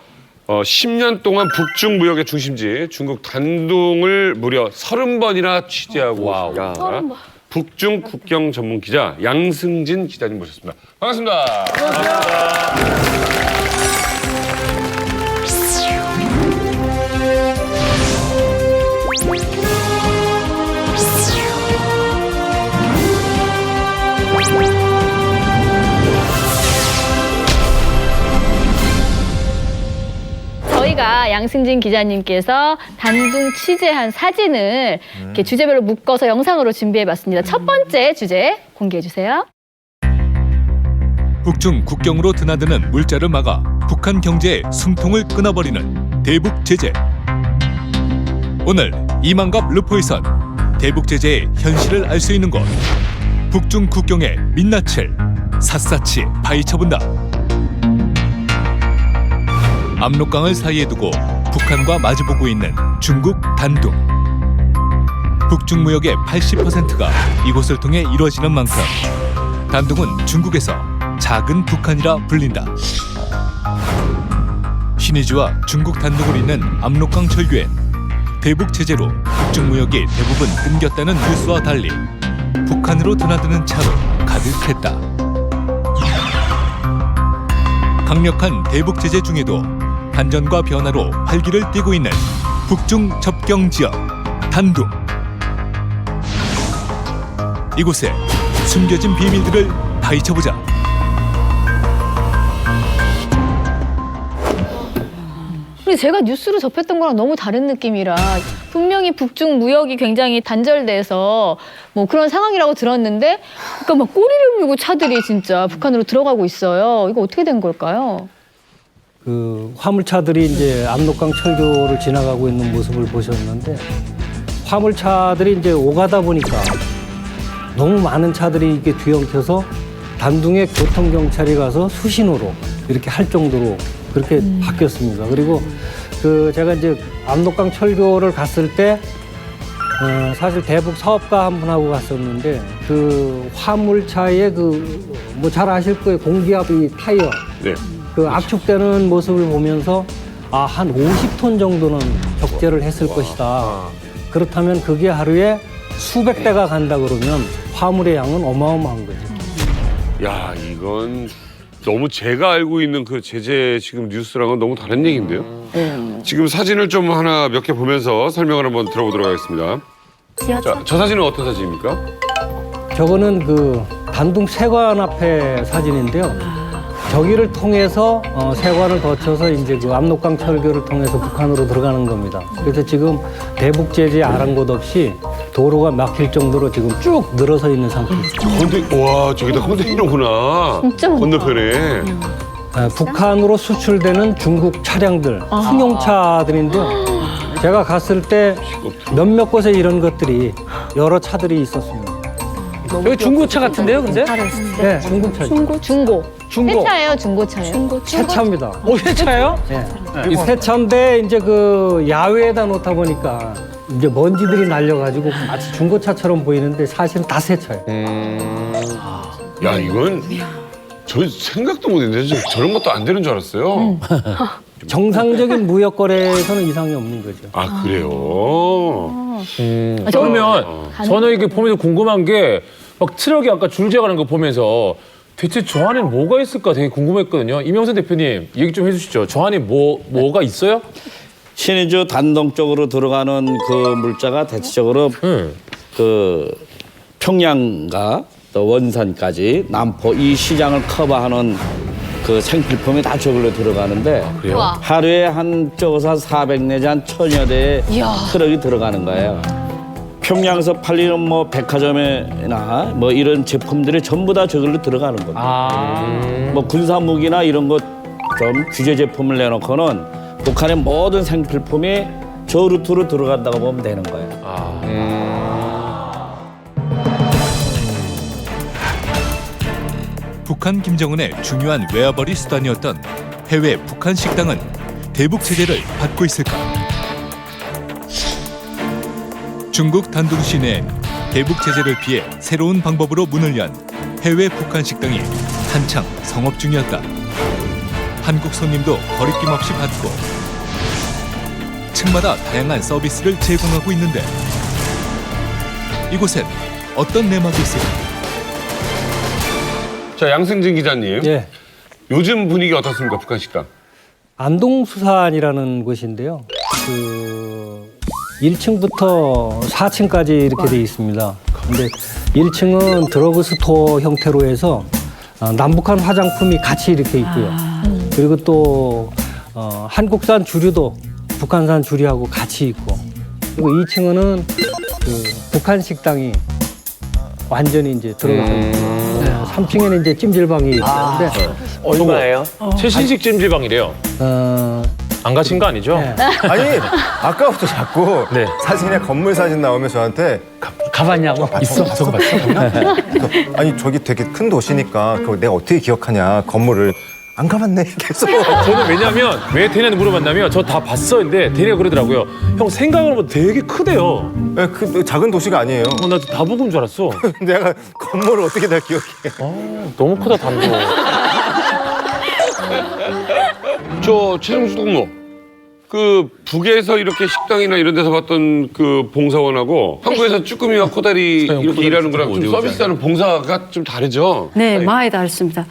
10년 동안 북중 무역의 중심지 중국 단둥을 무려 30번이나 취재하고 오셨습니다. 북중 국경 전문 기자 양승진 기자님 모셨습니다. 반갑습니다. 저희가 양승진 기자님께서 단둥 취재한 사진을 이렇게 주제별로 묶어서 영상으로 준비해봤습니다. 첫 번째 주제 공개해주세요. 북중 국경으로 드나드는 물자를 막아 북한 경제의 숨통을 끊어버리는 대북 제재. 오늘 이만갑 르포에선 대북 제재의 현실을 알 수 있는 곳. 북중 국경의 민낯을 샅샅이 파헤쳐본다. 압록강을 사이에 두고 북한과 마주보고 있는 중국 단둥. 북중 무역의 80%가 이곳을 통해 이루어지는 만큼 단둥은 중국에서 작은 북한이라 불린다. 신의주와 중국 단둥을 잇는 압록강 철교엔 대북 제재로 북중 무역이 대부분 끊겼다는 뉴스와 달리 북한으로 드나드는 차로 가득했다. 강력한 대북 제재 중에도 반전과 변화로 활기를 띠고 있는 북중 접경 지역 단둥. 이곳에 숨겨진 비밀들을 파헤쳐보자. 근데 제가 뉴스로 접했던 거랑 너무 다른 느낌이라 분명히 북중 무역이 굉장히 단절돼서 뭐 그런 상황이라고 들었는데 그러니까 막 꼬리를 물고 차들이 진짜 북한으로 들어가고 있어요. 이거 어떻게 된 걸까요? 그 화물차들이 이제 압록강 철교를 지나가고 있는 모습을 보셨는데 화물차들이 이제 오가다 보니까 너무 많은 차들이 이렇게 뒤엉켜서 단둥에 교통경찰이 가서 수신호로 이렇게 할 정도로 그렇게 바뀌었습니다. 그리고 그 제가 이제 압록강 철교를 갔을 때 사실 대북 사업가 한 분하고 갔었는데 그 화물차에 그 뭐 잘 아실 거예요. 공기압 이 타이어 네. 그 압축되는 모습을 보면서 아, 한 50톤 정도는 적재를 했을 것이다. 그렇다면 그게 하루에 수백 대가 간다 그러면 화물의 양은 어마어마한 거죠. 야, 이건 너무 제가 알고 있는 그 제재 지금 뉴스랑은 너무 다른 얘기인데요. 지금 사진을 좀 하나 몇 개 보면서 설명을 한번 들어보도록 하겠습니다. 자, 저 사진은 어떤 사진입니까? 저거는 그 단둥 세관 앞에 사진인데요. 저기를 통해서 세관을 거쳐서 이제 그 압록강 철교를 통해서 북한으로 들어가는 겁니다. 그래서 지금 대북 제재 아랑곳 없이 도로가 막힐 정도로 지금 쭉 늘어서 있는 상태입니다. 와, 저기다 컨테이너구나. 진짜 많다. 건너편에. 북한으로 수출되는 중국 차량들, 승용차들인데요. 제가 갔을 때 몇몇 곳에 이런 것들이 여러 차들이 있었습니다. 여기 중고차 같은데요, 근데? 네, 중고차죠. 중고. 중고. 새차예요, 중고차예요? 새차입니다. 오, 새차예요? 네. 이 새차인데 이제 그 야외에다 놓다 보니까 이제 먼지들이 날려가지고 마치 중고차처럼 보이는데 사실은 다 새차예요. 야, 이건 저 생각도 못했는데 저런 것도 안 되는 줄 알았어요. 정상적인 무역 거래에서는 이상이 없는 거죠. 아, 그래요? 그러면 저는 이게 보면서 궁금한 게 막 트럭이 아까 줄지어가는 거 보면서 대체 저 안에 뭐가 있을까 되게 궁금했거든요. 이명선 대표님 얘기 좀 해주시죠. 저 안에 뭐가 있어요? 신의주 단동 쪽으로 들어가는 그 물자가 대체적으로 그 평양과 또 원산까지 남포 이 시장을 커버하는 그 생필품이 다 저걸로 들어가는데 그래요? 하루에 한쪽에서 한 400 내지 한 1000여 대의 트럭이 들어가는 거예요. 평양에서 팔리는 뭐 백화점이나 뭐 이런 제품들이 전부 다 저걸로 들어가는 겁니다. 뭐 군사 무기나 이런 것 좀 규제 제품을 내놓고는 북한의 모든 생필품이 저 루트로 들어간다고 보면 되는 거예요. 북한 김정은의 중요한 외화벌이 수단이었던 해외 북한 식당은 대북 제재를 받고 있을까? 중국 단둥 시내엔 대북 제재를 피해 새로운 방법으로 문을 연 해외 북한 식당이 한창 성업 중이었다. 한국 손님도 거리낌 없이 받고 층마다 다양한 서비스를 제공하고 있는데 이곳엔 어떤 내막이 있을까? 자, 양승진 기자님. 예. 요즘 분위기 어떻습니까, 북한 식당? 안동수산이라는 곳인데요. 그 1층부터 4층까지 이렇게 돼 있습니다. 근데 1층은 드러그스토어 형태로 해서 남북한 화장품이 같이 이렇게 있고요. 그리고 또 한국산 주류도 북한산 주류하고 같이 있고, 그리고 2층은 그 북한 식당이 완전히 이제 들어가서 있고, 3층에는 이제 찜질방이 있는데 얼마예요? 최신식 찜질방이래요. 안 가신 거 아니죠? 네. 아니 아까부터 자꾸 사진에 건물 사진 나오면 저한테 가봤냐고? 있어? 저거 봤어? 아니 저기 되게 큰 도시니까 그걸 내가 어떻게 기억하냐 건물을. 안 가봤네 계속. 저는 왜냐면 왜 대냐는 물어봤냐면 저 다 봤어. 근데 대리가 그러더라고요. 형 생각으로 보면 되게 크대요. 네, 그 작은 도시가 아니에요. 나 다보고인 줄 알았어. 내가 건물을 어떻게 다 기억해. 너무 크다 담도. 저 최정수 동무 그 북에서 이렇게 식당이나 이런 데서 봤던 그 봉사원하고 한국에서 쭈꾸미와 코다리 이렇게 일하는 거랑 좀 서비스하는 봉사가 좀 다르죠? 네, 많이 다릅니다.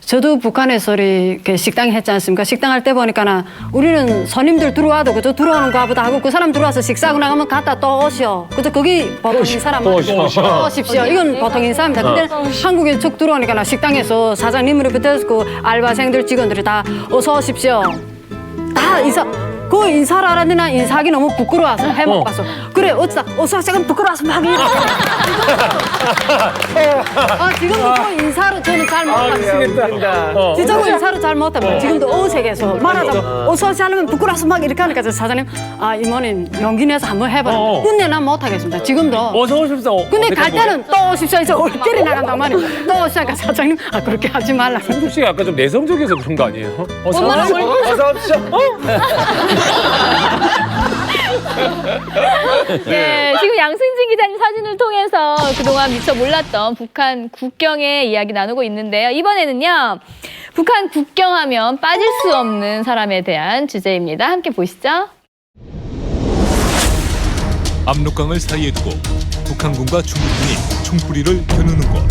저도 북한에서 이렇게 식당 했지 않습니까? 식당 할 때 보니까 우리는 손님들 들어와도 그저 들어오는 거보다 하고 그 사람 들어와서 식사하고 나가면 갔다 또 오시오. 그저 그게 보통 인사란 말이에요. 또 오십시오. 이건 보통 인사입니다. 근데 한국에 쭉 들어오니까 식당에서 사장님으로부터 그 알바생들 직원들이 다 어서 오십시오. 다 인사. 그 인사를 하는데 난 인사하기 너무 부끄러워서 해먹 가서 그래 어쩌다 어서 오시면 부끄러워서 막 이래. 지금도 그 인사를 저는 잘 못합니다. 진짜로 인사를 잘 못합니다. 지금도 어색해서 말하자면 어서 오시면 부끄러워서 막 이렇게 하니까 사장님 이모님 용기 내서 한번 해봐라. 근데 난 못하겠습니다. 지금도 어서 오십시오. 근데 갈 때는 또 오십시오 해서 얼결이 나간단 말이에요. 또 오시니까 사장님 그렇게 하지 말라. 승국 씨가 약간 좀 내성적이어서 그런 거 아니에요? 어서 오십시오. 네, 지금 양승진 기자님 사진을 통해서 그동안 미처 몰랐던 북한 국경의 이야기 나누고 있는데요. 이번에는요, 북한 국경하면 빠질 수 없는 사람에 대한 주제입니다. 함께 보시죠. 압록강을 사이에 두고 북한군과 중국군이 총뿌리를 겨누는 곳.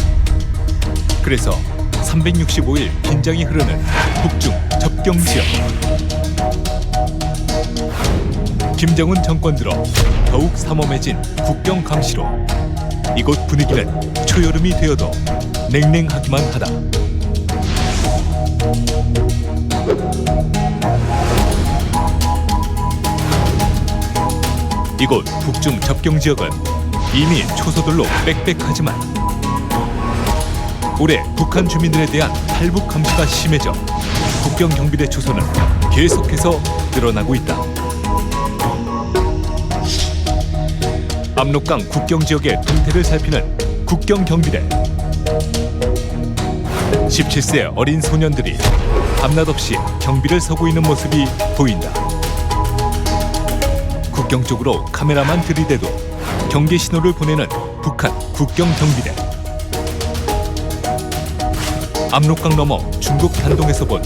그래서 365일 긴장이 흐르는 북중 접경 지역. 김정은 정권 들어 더욱 삼엄해진 국경 감시로 이곳 분위기는 초여름이 되어도 냉랭하기만 하다. 이곳 북중 접경 지역은 이미 초소들로 빽빽하지만 올해 북한 주민들에 대한 탈북 감시가 심해져 국경 경비대 초소는 계속해서 늘어나고 있다. 압록강 국경 지역의 동태를 살피는 국경 경비대. 17세 어린 소년들이 밤낮 없이 경비를 서고 있는 모습이 보인다. 국경 쪽으로 카메라만 들이대도 경계 신호를 보내는 북한 국경 경비대. 압록강 넘어 중국 단동에서 본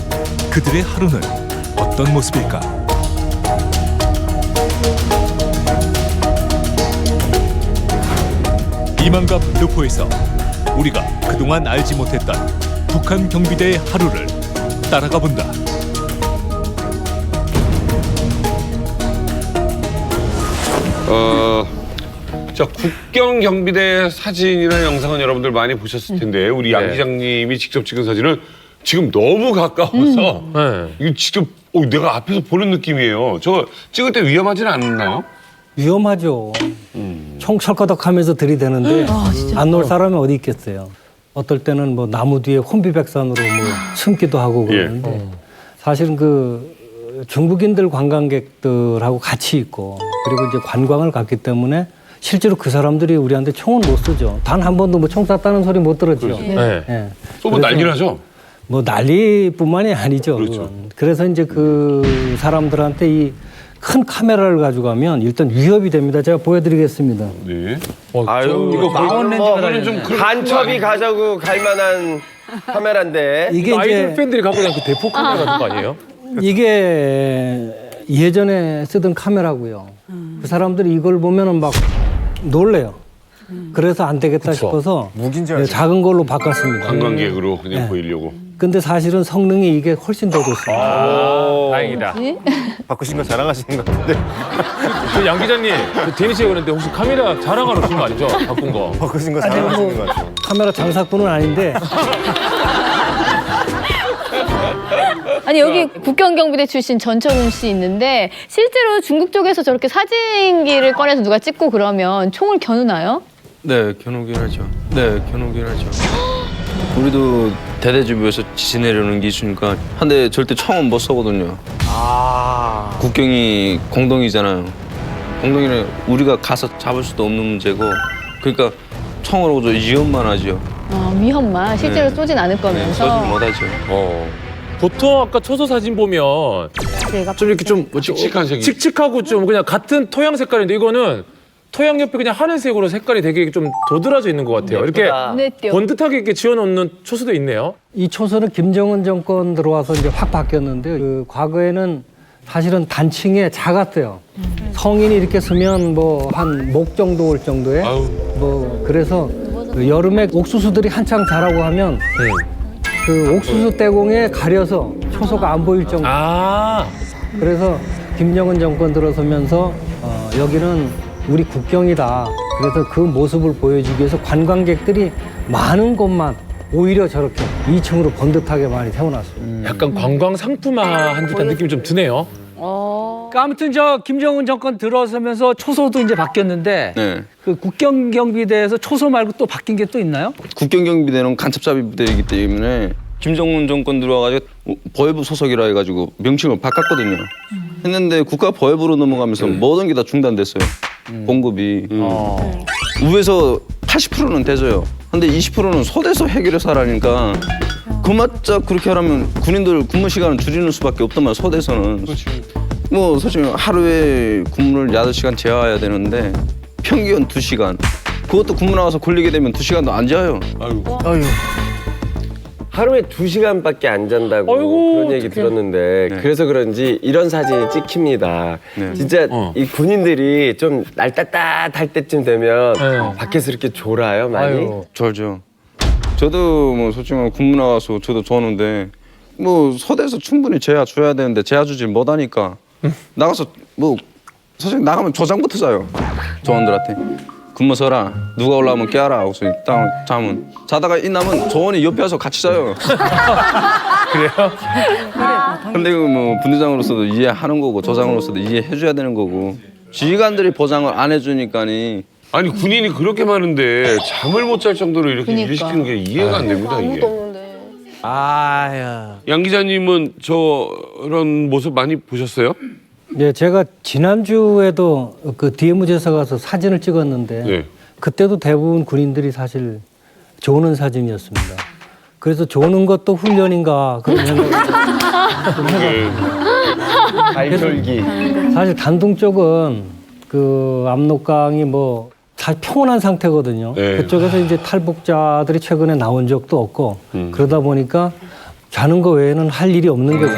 그들의 하루는 어떤 모습일까? 이만갑 르포에서 우리가 그동안 알지 못했던 북한 경비대의 하루를 따라가 본다. 자, 국경 경비대 사진이나 영상은 여러분들 많이 보셨을 텐데 우리 양 기장님이 직접 찍은 사진은 지금 너무 가까워서 이거 직접 내가 앞에서 보는 느낌이에요. 저 찍을 때 위험하지는 않나요? 위험하죠. 총 철거덕하면서 들이대는데 안 놓을 사람이 어디 있겠어요. 어떨 때는 뭐 나무 뒤에 혼비백산으로 뭐 숨기도 하고 그러는데 사실은 그 중국인들 관광객들하고 같이 있고 그리고 이제 관광을 갔기 때문에 실제로 그 사람들이 우리한테 총은 못 쏘죠. 단 한 번도 뭐 총 쐈다는 소리 못 들었죠. 쏘면 난리 나죠? 뭐 난리뿐만이 아니죠. 그렇죠. 그래서 이제 그 사람들한테 이 큰 카메라를 가져가면 일단 위협이 됩니다. 제가 보여드리겠습니다. 네. 아유, 이거 그거는 좀 간첩이 가져고 갈 만한 카메라인데. 이게 아이돌 이제 팬들이 갖고 다니는 그 대포 카메라 같은 거 아니에요? 이게 예전에 쓰던 카메라고요. 그 사람들이 이걸 보면은 막 놀래요. 그래서 안 되겠다 싶어서 작은 걸로 바꿨습니다. 관광객으로 그냥 보이려고. 근데 사실은 성능이 이게 훨씬 더 좋습니다. 다행이다. 바꾸신 거 자랑하시는 것 같은데. 양 기자님, 데니 씨가 그랬는데 혹시 카메라 자랑하러 오신 거 아니죠? 바꾼 거. 바꾸신 거 자랑하시는 것 같아요. 카메라 장사꾼은 아닌데. 아니 여기 국경경비대 출신 전철훈 씨 있는데 실제로 중국 쪽에서 저렇게 사진기를 꺼내서 누가 찍고 그러면 총을 겨누나요? 네, 겨누긴 하죠. 우리도 대대주부에서 지내려는 게 있으니까 한 대 절대 총은 못 쏘거든요. 국경이 공동이잖아요. 공동이는 우리가 가서 잡을 수도 없는 문제고 그러니까 총으로 위험만 하죠. 위험만 실제로 쏘진 않을 거면서. 쏘지 못하죠. 보통 아까 초소 사진 보면 좀 이렇게 좀 칙칙한 색이. 칙칙하고 좀 그냥 같은 토양 색깔인데 이거는 토양 옆에 그냥 하늘색으로 색깔이 되게 좀 도드라져 있는 것 같아요. 이렇게 번듯하게 이렇게 지어놓는 초소도 있네요. 이 초소는 김정은 정권 들어와서 이제 확 바뀌었는데 그 과거에는 사실은 단층에 작았어요. 성인이 이렇게 쓰면 뭐 한 목 정도 올 정도에 뭐 그래서 그 여름에 옥수수들이 한창 자라고 하면 그 옥수수 떼공에 가려서 초소가 안 보일 정도. 그래서 김정은 정권 들어서면서 여기는 우리 국경이다. 그래서 그 모습을 보여주기 위해서 관광객들이 많은 곳만 오히려 저렇게 2층으로 번듯하게 많이 세워놨어요. 약간 관광 상품화한 듯한 느낌이 좀 드네요. 그러니까 아무튼 저 김정은 정권 들어서면서 초소도 이제 바뀌었는데 네. 그 국경경비대에서 초소 말고 또 바뀐 게 또 있나요? 국경경비대는 간첩잡이 부대이기 때문에 김정은 정권 들어와가지고 보혜부 소속이라 해가지고 명칭을 바꿨거든요. 했는데 국가 보혜부로 넘어가면서 모든 게 다 중단됐어요. 공급이. 위에서 80%는 대줘요. 근데 20%는 소대서 해결해서 하라니까 그맞자 그렇게 하려면 군인들 근무 시간을 줄이는 수밖에 없단 말이야. 소대서는. 뭐 솔직히 하루에 근무를 8시간 재워야 되는데 평균 2시간. 그것도 근무 나가서 걸리게 되면 2시간도 안 자요. 아유. 하루에 2시간밖에 안 잔다고 그런 얘기 들었는데 그래서 그런지 이런 사진이 찍힙니다. 진짜 이 군인들이 좀 날 따뜻할 때쯤 되면 밖에서 이렇게 졸아요 많이? 졸죠. 저도 뭐 솔직히 근무 나가서 저도 조는데 뭐 소대에서 충분히 재야 줘야 되는데 재야 주질 못하니까 나가서 뭐 솔직히 나가면 조장부터 자요. 조원들한테. 근무 서라. 누가 올라오면 깨워라. 하고서 딱 자면 자다가 있나면 조원이 옆에 와서 같이 자요. 그래요? 근데 그 뭐 분대장으로서도 이해하는 거고 조장으로서도 이해해줘야 되는 거고 지휘관들이 보장을 안 해주니까니. 아니 군인이 그렇게 많은데 잠을 못 잘 정도로 이렇게 일을 시키는 게 이해가 안 됩니다 이게. 양 기자님은 저런 모습 많이 보셨어요? 네, 제가 지난주에도 그 DMZ에서 가서 사진을 찍었는데 그때도 대부분 군인들이 사실 조는 사진이었습니다. 그래서 조는 것도 훈련인가 그런 생각이 발절기. 사실 단둥 쪽은 그 압록강이 뭐 다 평온한 상태거든요. 그쪽에서 이제 탈북자들이 최근에 나온 적도 없고 그러다 보니까 자는 거 외에는 할 일이 없는 거죠.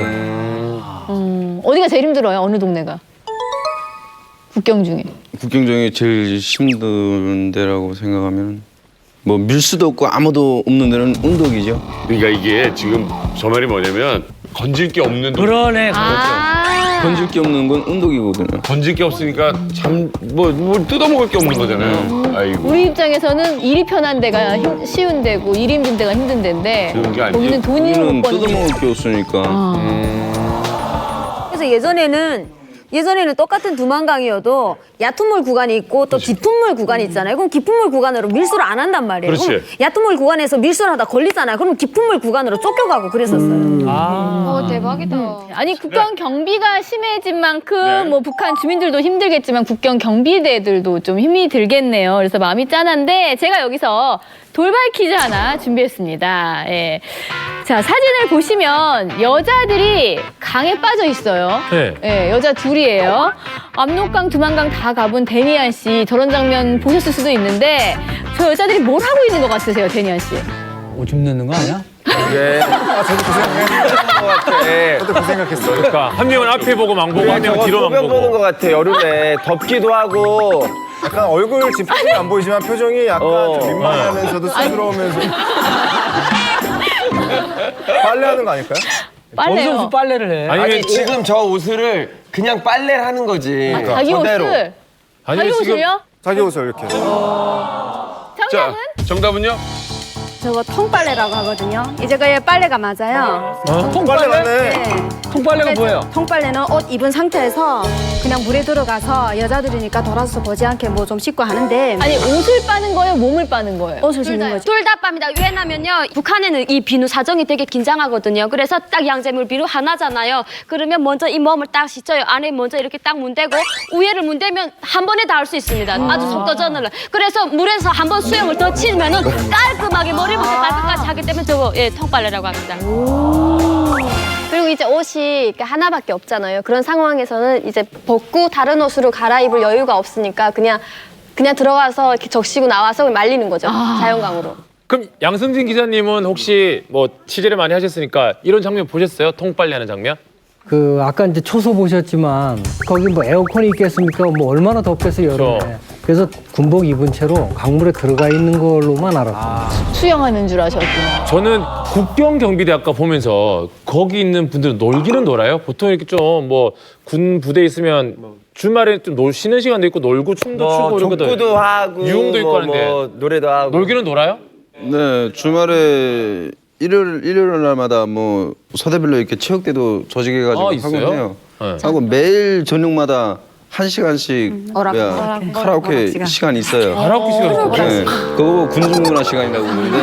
어디가 제일 힘들어요? 어느 동네가? 국경 중에. 국경 중에 제일 힘든 데라고 생각하면 뭐 밀수도 없고 아무도 없는 데는 운덕이죠. 그러니까 이게 지금 저 말이 뭐냐면 건질 게 없는 그러네. 건질 게 없는 건 운덕이거든요. 건질 게 없으니까 뭘 뜯어먹을 게 없는 거잖아요. 아이고. 우리 입장에서는 일이 편한 데가 쉬운 데고 일 힘든 데가 힘든 데인데 쉬운 게 아니지. 거기는 돈이 못 버는 뜯어먹을 게 없으니까. 그래서 예전에는 똑같은 두만강이어도 얕은물 구간이 있고 또 깊은물 구간이 있잖아요. 그럼 깊은물 구간으로 밀수를 안 한단 말이에요. 그렇지. 그럼 얕은물 구간에서 밀수를 하다 걸리잖아요. 그럼 깊은물 구간으로 쫓겨가고 그랬었어요. 대박이다. 아니 국경 경비가 심해진 만큼 뭐 북한 주민들도 힘들겠지만 국경 경비대들도 좀 힘이 들겠네요. 그래서 마음이 짠한데 제가 여기서 돌발 퀴즈 하나 준비했습니다. 예. 자, 사진을 보시면 여자들이 강에 빠져 있어요. 예, 여자 둘이에요. 압록강, 두만강 다 가본 데니안 씨 저런 장면 보셨을 수도 있는데 저 여자들이 뭘 하고 있는 것 같으세요, 데니안 씨? 오줌 넣는 거 아니야? 네. 저도 그 생각했어요. 저도 그 생각했어요. 그러니까 한 명은 앞에 보고 망 보고 한 명은 뒤로 망 소변 보고. 보는 것 같아 여름에 덥기도 하고. 약간 얼굴 지금 표정이 안 보이지만 표정이 약간 좀 민망하면서도 쑥스러우면서 빨래하는 거 아닐까요? 빨래요. 무슨 빨래를 해? 아니 지금 저 옷을 그냥 빨래를 하는 거지. 자기 옷을? 자기 옷을요? 자기 옷을 이렇게. 자, 정답은요? 저거 통빨래라고 하거든요. 이제 그게 빨래가 맞아요. 통빨래 맞네. 통빨래가 뭐예요? 통빨래는 옷 입은 상태에서 그냥 물에 들어가서 여자들이니까 돌아서 보지 않게 뭐 좀 씻고 하는데 아니 옷을 빠는 거예요, 몸을 빠는 거예요? 옷을 씻는 거죠. 둘 다 빱니다. 왜냐면요, 북한에는 이 비누 사정이 되게 긴장하거든요. 그래서 딱 양재물 비누 하나잖아요. 그러면 먼저 이 몸을 딱 씻어요. 안에 먼저 이렇게 딱 문대고 위에를 문대면 한 번에 다 할 수 있습니다. 아주 속도전을. 그래서 물에서 한 번 수영을 더 치면은 깔끔한 꼼꼼하게 머리부터 발끝까지 하기 때문에 저거 통빨래라고 합니다. 그리고 이제 옷이 이렇게 하나밖에 없잖아요. 그런 상황에서는 이제 벗고 다른 옷으로 갈아입을 여유가 없으니까 그냥 들어가서 이렇게 적시고 나와서 말리는 거죠. 자연광으로. 그럼 양승진 기자님은 혹시 뭐 취재를 많이 하셨으니까 이런 장면 보셨어요? 통빨래하는 장면? 그 아까 이제 초소 보셨지만 거기 뭐 에어컨이 있겠습니까? 뭐 얼마나 덥겠어요 여름에. 그래서 군복 입은 채로 강물에 들어가 있는 걸로만 알았어요. 수영하는 줄 아셨구나. 저는 국경 경비대 아까 보면서 거기 있는 분들은 놀기는 놀아요? 보통 이렇게 좀 뭐 군 부대 있으면 주말에 좀 쉬는 시간도 있고 놀고 춤도 추고 이러거든. 족구도 하고 유흥도 있고 하는데 노래도 하고 놀기는 놀아요? 네, 주말에 일요일 날마다 뭐 서대별로 이렇게 체육대도 조직해가지고 하고 해요. 네. 하고 매일 저녁마다 1시간씩 카라오케 시간이 있어요. 카라오케 시간이 있어요? 네, 그거 군중문화 시간이라고 그러는데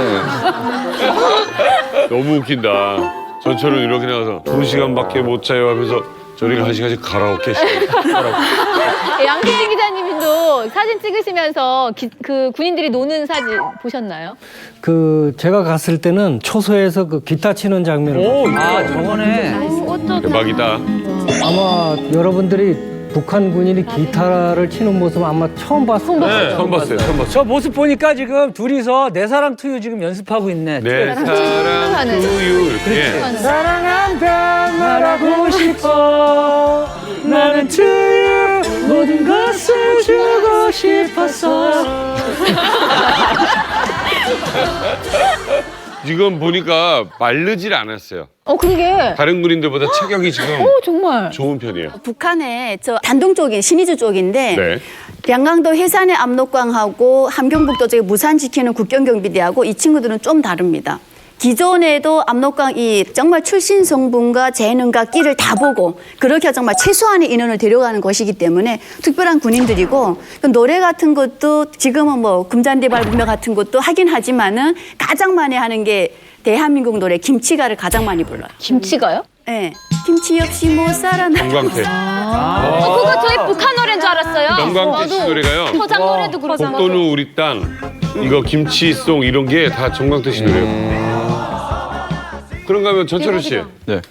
너무 웃긴다. 전철은 이렇게 나가서 2시간밖에 못 자요 하면서 저리가 1시간씩 가라오케 시간. 양승진 기자님도 사진 찍으시면서 그 군인들이 노는 사진 보셨나요? 그 제가 갔을 때는 초소에서 그 기타 치는 장면을 봤어요. 저거네. 대박이다. 아마 여러분들이 북한 군인이 기타를 치는 모습 아마 처음 봤을 거예요. 처음 봤어요. 저 모습 보니까 지금 둘이서 내 사랑 투유 지금 연습하고 있네. 내 사랑 투유 이렇게. 사랑한다 말하고 싶어. 나는 투유 모든 것을 주고 싶었어. 지금 보니까 마르질 않았어요. 그러게. 다른 군인들보다 체격이 지금 정말. 좋은 편이에요. 북한의 저 단동 쪽인 신의주 쪽인데 네. 양강도 해산의 압록강하고 함경북도 쪽에 무산 지키는 국경경비대하고 이 친구들은 좀 다릅니다. 기존에도 압록강 이 정말 출신 성분과 재능과 끼를 다 보고 그렇게 정말 최소한의 인원을 데려가는 것이기 때문에 특별한 군인들이고 노래 같은 것도 지금은 뭐 금잔디 밟으며 같은 것도 하긴 하지만은 가장 많이 하는 게 대한민국 노래 김치가를 가장 많이 불러요. 김치가요? 네. 김치 없이 못 살아나. 영광태. 그거 저희 북한 노래인 줄 알았어요. 영광태 씨 노래가요. 포장 노래도 그렇고. 복도는 우리 땅, 이거 김치송 이런 게 다 정광태 씨 노래예요. 그런가 하면 전철우 씨. 네.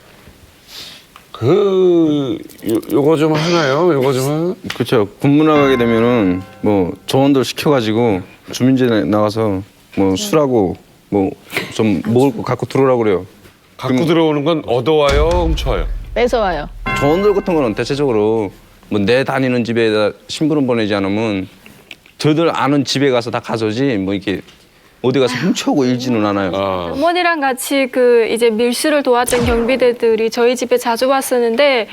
요거 좀 하나요? 요거 좀 하나? 그렇죠. 군무 나가게 되면은 뭐 조원들 시켜가지고 주민제 나가서 뭐 술하고 뭐 좀 먹을 거 갖고 들어오라고 그래요. 갖고 들어오는 건 얻어와요, 훔쳐와요? 뺏어와요. 조원들 같은 거는 대체적으로 뭐 내 다니는 집에다 심부름 보내지 않으면 저들 아는 집에 가서 다 가져오지 뭐 이렇게 어디 가서 훔쳐오고 일지는 않아요. 어머니랑 같이 그 이제 밀수를 도왔던 경비대들이 저희 집에 자주 왔었는데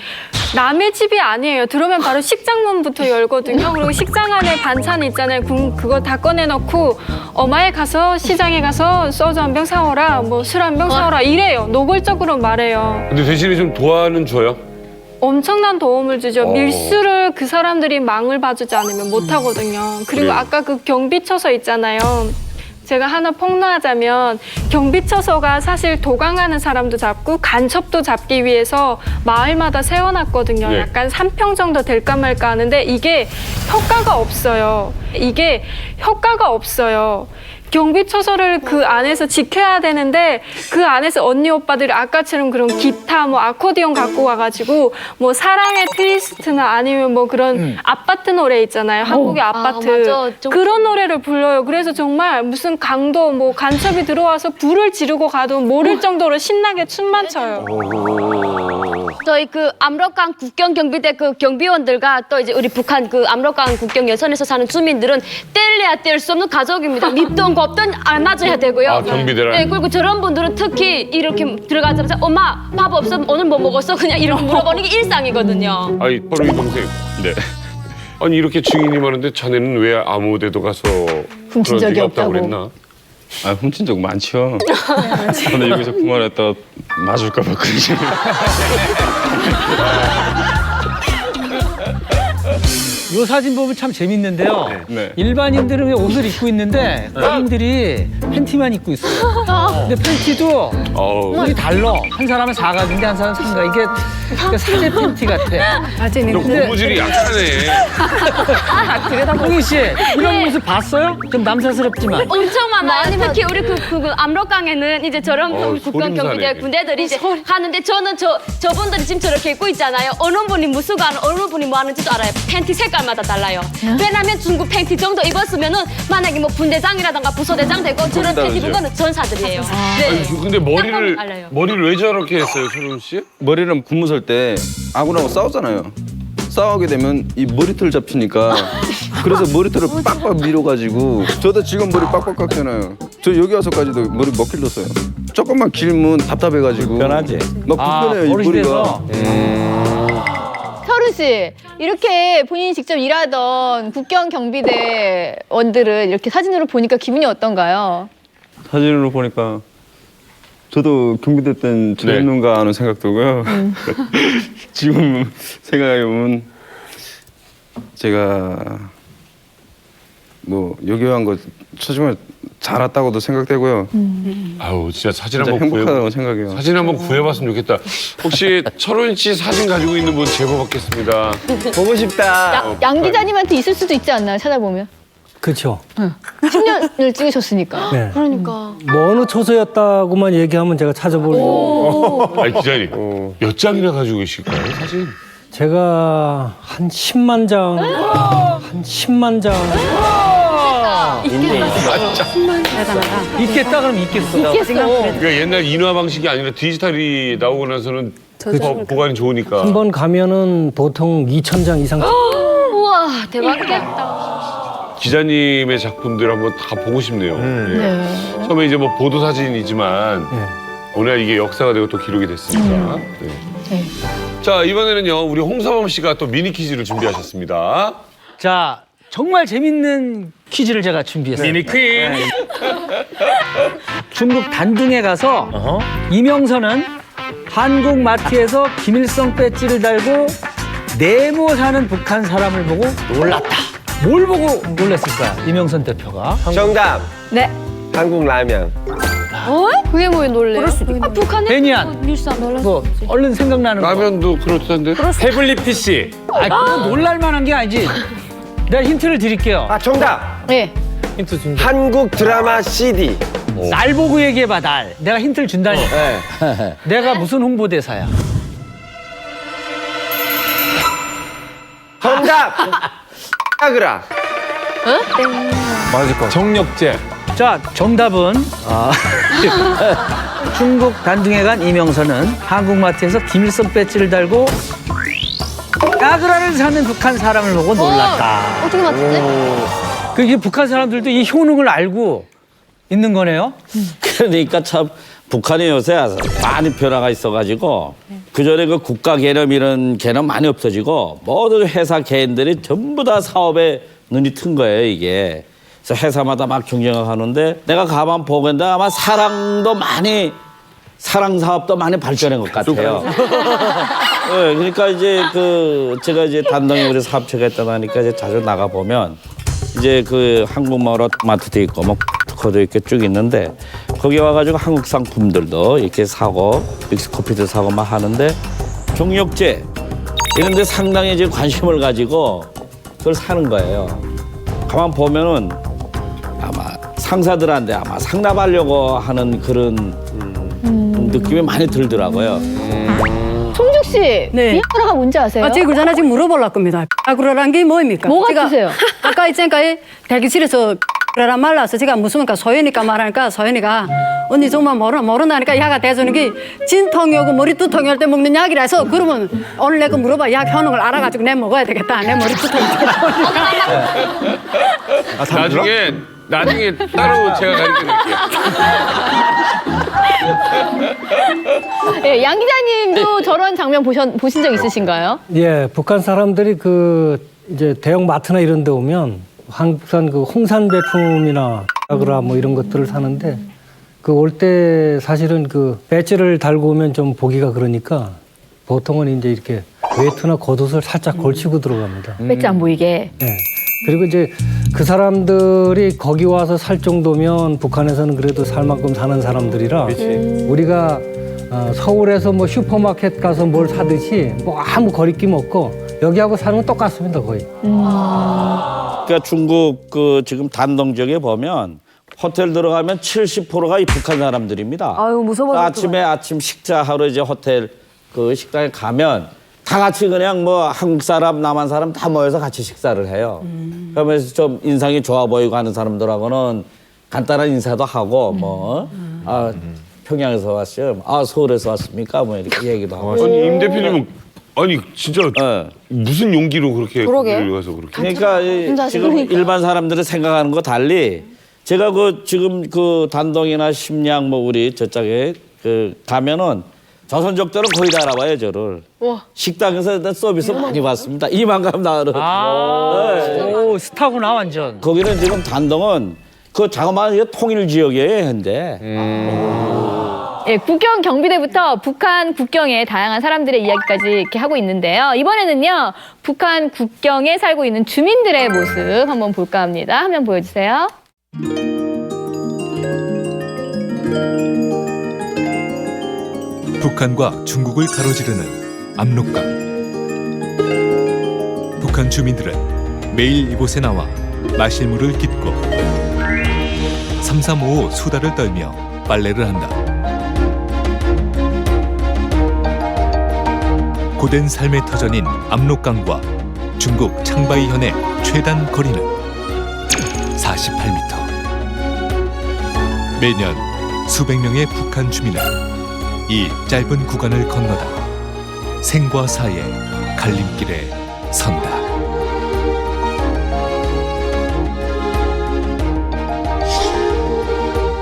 남의 집이 아니에요. 들어오면 바로 식장문부터 열거든요. 그리고 식장 안에 반찬 있잖아요. 그거 다 꺼내놓고 엄마에 가서 시장에 가서 소주 한 병 사오라, 뭐 술 한 병 사오라 이래요. 노골적으로 말해요. 근데 대신에 좀 도와는 줘요? 엄청난 도움을 주죠. 밀수를 그 사람들이 망을 봐주지 않으면 못하거든요. 그리고 그래요. 아까 그 경비처소 있잖아요. 제가 하나 폭로하자면 경비처소가 사실 도강하는 사람도 잡고 간첩도 잡기 위해서 마을마다 세워놨거든요. 네. 약간 3평 정도 될까 말까 하는데 이게 효과가 없어요. 경비처소를 그 안에서 지켜야 되는데 그 안에서 언니 오빠들이 아까처럼 그런 기타 뭐 아코디언 갖고 와가지고 뭐 사랑의 트위스트나 아니면 뭐 그런 아파트 노래 있잖아요. 한국의 아파트 맞아. 좀 그런 노래를 불러요. 그래서 정말 무슨 강도 뭐 간첩이 들어와서 불을 지르고 가도 모를 정도로 신나게 춤만 춰요. 저희 그 압록강 국경 경비대 그 경비원들과 또 이제 우리 북한 그 압록강 국경 예선에서 사는 주민들은 뗄래야 뗄 수 없는 가족입니다. 밉던 겁던 알맞아야 되고요. 아, 경비대랑? 네, 그리고 저런 분들은 특히 이렇게 들어가자마자 엄마 밥 없어? 오늘 뭐 먹었어? 그냥 이렇게 물어보는 게 일상이거든요. 아니, 바로 이 동생. 네. 아니, 이렇게 증인이 많은데 자네는 왜 아무 데도 가서 훔친 그런 적이 적이 없다고 없다고. 그랬나? 아 훔친 적 많죠. 근데 여기서 그 말했다가 맞을까 봐 그러지. 요 사진 보면 참 재밌는데요. 네. 일반인들은 왜 옷을 입고 있는데 군인들이 팬티만 입고 있어요. 근데 팬티도 색이 달라. 한 사람은 사각인데 한 사람은 삼각. 이게 그러니까 사제 팬티 같아. 너 고무줄이 약하네. 홍희 씨 이런 모습 봤어요? 좀 남사스럽지만. 엄청 많아요. 특히 우리 그 압록강에는 이제 저런 북한 경비대 군대들이 이제 하는데 저는 저분들이 지금 저렇게 입고 있잖아요. 어느 분이 무수가 어느 분이 뭐 하는지도 알아요. 팬티 색깔마다 달라요. 왜냐면 중국 팬티 정도 입었으면은 만약에 뭐 분대장이라던가 부소대장 되고 저런 팬티 입은 거는 전사들이에요. 네. 아니, 근데 머리를 왜 저렇게 했어요, 최룡 씨? 머리는 근무 설 때 아군하고 싸우잖아요. 싸우게 되면 이 머리털 잡히니까 그래서 머리털을 빡빡 밀어가지고 저도 지금 머리 빡빡 깎잖아요. 저 여기 와서까지도 머리 몇 킬로 써요. 조금만 길면 답답해가지고 불편하지. 막 불편해요 이 머리가. 서른 씨, 이렇게 본인이 직접 일하던 국경 경비대원들을 이렇게 사진으로 보니까 기분이 어떤가요? 사진으로 보니까 저도 경비대 땐 저랬는가 하는 생각 들고요. 지금 생각해보면 제가 뭐 여기 한 거 처지만 잘 왔다고도 생각되고요. 아우 진짜 사진 진짜 한번 행복하다고 생각해요. 사진 한번 구해봤으면 좋겠다. 혹시 철원 씨 사진 가지고 있는 분 제보 받겠습니다. 보고 싶다. 양 기자님한테 있을 수도 있지 않나요? 찾아보면. 그렇죠. 10년을 찍으셨으니까. 네. 그러니까. 뭐 어느 초소였다고만 얘기하면 제가 찾아보려고. 아니 기자님 몇 장이나 가지고 계실까요 사진? 제가 한 10만 장, 한 10만 장. 대단하다. 있겠다 그럼 있겠어. 그러니까 옛날 인화 방식이 아니라 디지털이 나오고 나서는 더 보관이 좋으니까. 한 번 가면은 보통 2,000장 이상. 우와 대박이다. 기자님의 작품들 한번 다 보고 싶네요. 예. 처음에 이제 뭐 보도 사진이지만 오늘 이게 역사가 되고 또 기록이 됐으니까. 네. 자 이번에는요 우리 홍서범 씨가 또 미니 퀴즈를 준비하셨습니다. 자 정말 재밌는 퀴즈를 제가 준비했어요. 미니 퀴즈. 중국 단둥에 가서 이명선은 한국 마트에서 김일성 배지를 달고 네모 사는 북한 사람을 보고 놀랐다. 뭘 보고 놀랐을까? 이명선 대표가. 정답. 네. 한국 라면. 그게 뭐에 놀래요? 북한에 베니안. 밀수안 놀랐어. 뭐 얼른 생각나는 거. 라면도 그렇던데. 태블릿 PC. 그건 놀랄만한 게 아니지. 내가 힌트를 드릴게요. 아 정답. 네. 힌트 준다. 한국 드라마 CD. 날 보고 얘기해봐 날. 내가 힌트를 준다니까. 내가 무슨 홍보대사야? 정답. 아그라. 맞을 것 같아요. 정력제. 자 정답은 중국 단둥에 간 이명선은 한국마트에서 김일성 배지를 달고 아그라를 사는 북한 사람을 보고 놀랐다. 어떻게 맞췄지? 그게 북한 사람들도 이 효능을 알고 있는 거네요. 그러니까 참 북한이 요새 많이 변화가 있어가지고 그전에 그 국가 개념 이런 개념 많이 없어지고 모든 회사 개인들이 전부 다 사업에 눈이 튼 거예요 이게. 그래서 회사마다 막 경쟁을 하는데 내가 가만 보건데 아마 사랑 사업도 많이 발전한 것 같아요. 네, 그러니까 이제 제가 이제 단동에 우리 사업체가 있다고 하니까 이제 자주 나가 보면 이제 그 한국마을로 마트도 있고 뭐 특허도 이렇게 쭉 있는데 거기 와가지고 한국 상품들도 이렇게 사고 믹스커피도 사고 막 하는데 종력제 이런 데 상당히 이제 관심을 가지고 그걸 사는 거예요. 가만 보면은 아마 상사들한테 아마 상납하려고 하는 그런 느낌이 많이 들더라고요. 송죽 씨, 비아그라가 뭔지 아세요? 제가 그러잖아 지금 물어보려고 겁니다. 비아그라란 게 뭐입니까? 뭐 제가 같으세요? 아까 있으니까 대기실에서 그래란 말라서 제가 무서우니까 소연이가 말하니까 소연이가 언니 정말 모르나니까 약가 대주는 게 진통이 오고 머리 두통이 올 때 먹는 약이라서 그러면 오늘 내가 물어봐 약 효능을 알아가지고 내 먹어야 되겠다. 내 머리 두통이 나중에 따로 제가 가르쳐드릴게요. 네, 양 기자님도 저런 장면 보신 적 있으신가요? 예, 북한 사람들이 이제 대형 마트나 이런 데 오면 한국산 홍산 제품이나 아그라 뭐 이런 것들을 사는데 올 때 사실은 배지를 달고 오면 좀 보기가 그러니까 보통은 이제 이렇게 외투나 겉옷을 살짝 걸치고 들어갑니다. 배지 안 보이게. 네. 그리고 이제 그 사람들이 거기 와서 살 정도면 북한에서는 그래도 살 만큼 사는 사람들이라 우리가 서울에서 뭐 슈퍼마켓 가서 뭘 사듯이 뭐 아무 거리낌 없고 여기하고 사는 건 똑같습니다 거의. 그러니까 중국 그 지금 단동 지역에 보면 호텔 들어가면 70%가 이 북한 사람들입니다. 아유 무서워. 아침 식사하러 이제 호텔 그 식당에 가면 다 같이 그냥 뭐 한국 사람, 남한 사람 다 모여서 같이 식사를 해요. 그러면서 좀 인상이 좋아 보이고 하는 사람들하고는 간단한 인사도 하고 뭐 평양에서 왔어요. 서울에서 왔습니까? 뭐 이렇게 얘기도 하고. 아니 임 대표님은 아니 진짜 무슨 용기로 그렇게 그러게. 거기를 가서 그렇게. 그러니까 지금 일반 사람들이 생각하는 거 달리 제가 그 지금 그 단동이나 심양 뭐 우리 저쪽에 그 가면은 조선족들은 거의 다 알아봐요 저를. 와. 식당에서 서비스 많이 받습니다. 이만큼 나를. 오, 스타구나 완전. 거기는 지금 단동은 그 자그마한 통일 지역이에요 현재. 예, 국경 경비대부터 북한 국경의 다양한 사람들의 이야기까지 이렇게 하고 있는데요. 이번에는요, 북한 국경에 살고 있는 주민들의 모습 한번 볼까 합니다. 화면 보여주세요. 북한과 중국을 가로지르는 압록강. 북한 주민들은 매일 이곳에 나와 마실 물을 깃고 삼삼오오 수다를 떨며 빨래를 한다. 고된 삶의 터전인 압록강과 중국 창바이현의 최단 거리는 48m. 매년 수백 명의 북한 주민은 이 짧은 구간을 건너다 생과 사의 갈림길에 선다.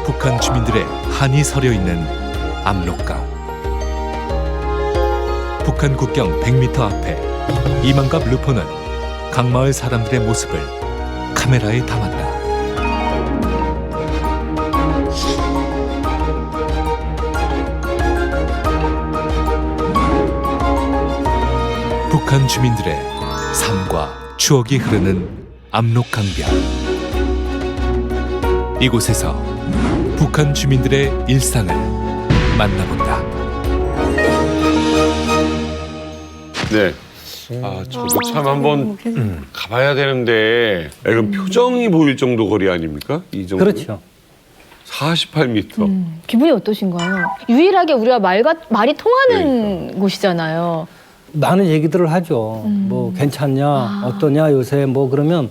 북한 주민들의 한이 서려 있는 압록강. 북한 국경 100m 앞에 이만갑 르포는 강마을 사람들의 모습을 카메라에 담았다. 북한 주민들의 삶과 추억이 흐르는 압록강변. 이곳에서 북한 주민들의 일상을 만나본다. 네. 저도 참 한번 가봐야 되는데 이건 표정이 보일 정도 거리 아닙니까? 이 정도. 그렇죠. 48m. 기분이 어떠신가요? 유일하게 우리가 말이 통하는 곳이잖아요. 많은 얘기들을 하죠. 뭐 괜찮냐, 어떠냐 요새 뭐 그러면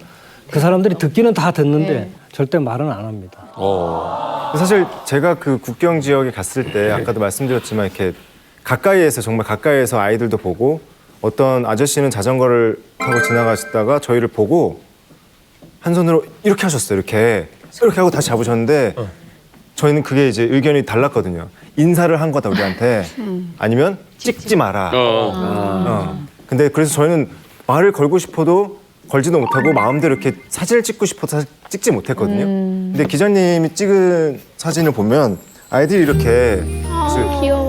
그 사람들이 듣기는 다 듣는데 절대 말은 안 합니다. 사실 제가 그 국경 지역에 갔을 때 아까도 말씀드렸지만 이렇게 가까이에서 정말 가까이에서 아이들도 보고 어떤 아저씨는 자전거를 타고 지나가시다가 저희를 보고 한 손으로 이렇게 하셨어요. 이렇게 하고 다시 잡으셨는데 저희는 그게 이제 의견이 달랐거든요. 인사를 한 거다 우리한테 아니면 찍지 마라. 근데 그래서 저희는 말을 걸고 싶어도 걸지도 못하고 마음대로 이렇게 사진을 찍고 싶어서 찍지 못했거든요. 근데 기자님이 찍은 사진을 보면 아이들이 이렇게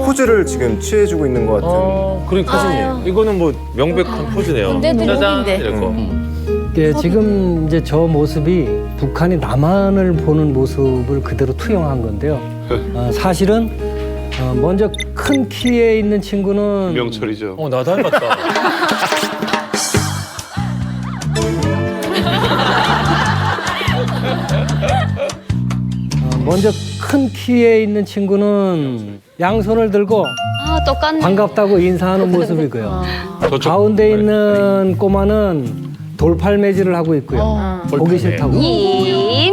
포즈를 지금 취해주고 있는 것 같은 사진이에요. 이거는 뭐 명백한 포즈네요. 짜잔 이렇게. 예, 지금 이제 저 모습이 북한이 남한을 보는 모습을 그대로 투영한 건데요. 사실은 먼저 큰 키에 있는 친구는 명철이죠. 나 닮았다. 먼저 큰 키에 있는 친구는 양손을 들고 똑같네. 반갑다고 인사하는 모습이고요. 가운데 있는 꼬마는 돌팔매질을 하고 있고요. 보기 싫다고.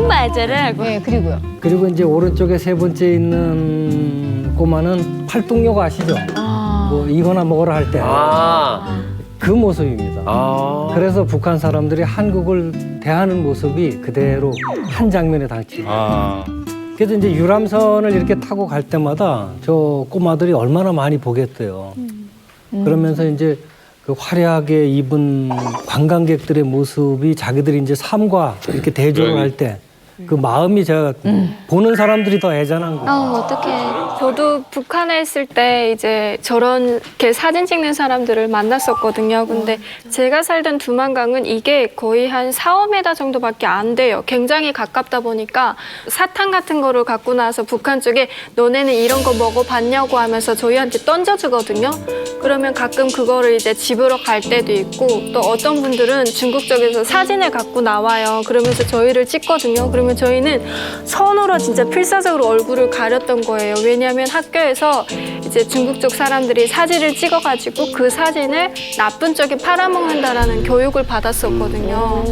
맞아라 하고. 네, 그리고요. 그리고 이제 오른쪽에 세 번째 있는 꼬마는 팔뚝योग 아시죠? 뭐 이거나 먹으라 할 때. 그 모습입니다. 그래서 북한 사람들이 한국을 대하는 모습이 그대로 한 장면에 담지. 그래서 이제 유람선을 이렇게 타고 갈 때마다 저 꼬마들이 얼마나 많이 보겠대요. 그러면서 이제 그 화려하게 입은 관광객들의 모습이 자기들이 이제 삶과 이렇게 대조를 할 때 그 마음이 제가 보는 사람들이 더 애잔한 거예요. 어떡해. 저도 북한에 있을 때 이제 저렇게 사진 찍는 사람들을 만났었거든요. 근데 제가 살던 두만강은 이게 거의 한 4~5m 정도밖에 안 돼요. 굉장히 가깝다 보니까 사탕 같은 거를 갖고 나서 북한 쪽에 너네는 이런 거 먹어봤냐고 하면서 저희한테 던져주거든요. 그러면 가끔 그거를 이제 집으로 갈 때도 있고 또 어떤 분들은 중국 쪽에서 사진을 갖고 나와요. 그러면서 저희를 찍거든요. 그러면 저희는 손으로 진짜 필사적으로 얼굴을 가렸던 거예요. 왜냐하면 학교에서 이제 중국 쪽 사람들이 사진을 찍어가지고 그 사진을 나쁜 쪽에 팔아먹는다라는 교육을 받았었거든요.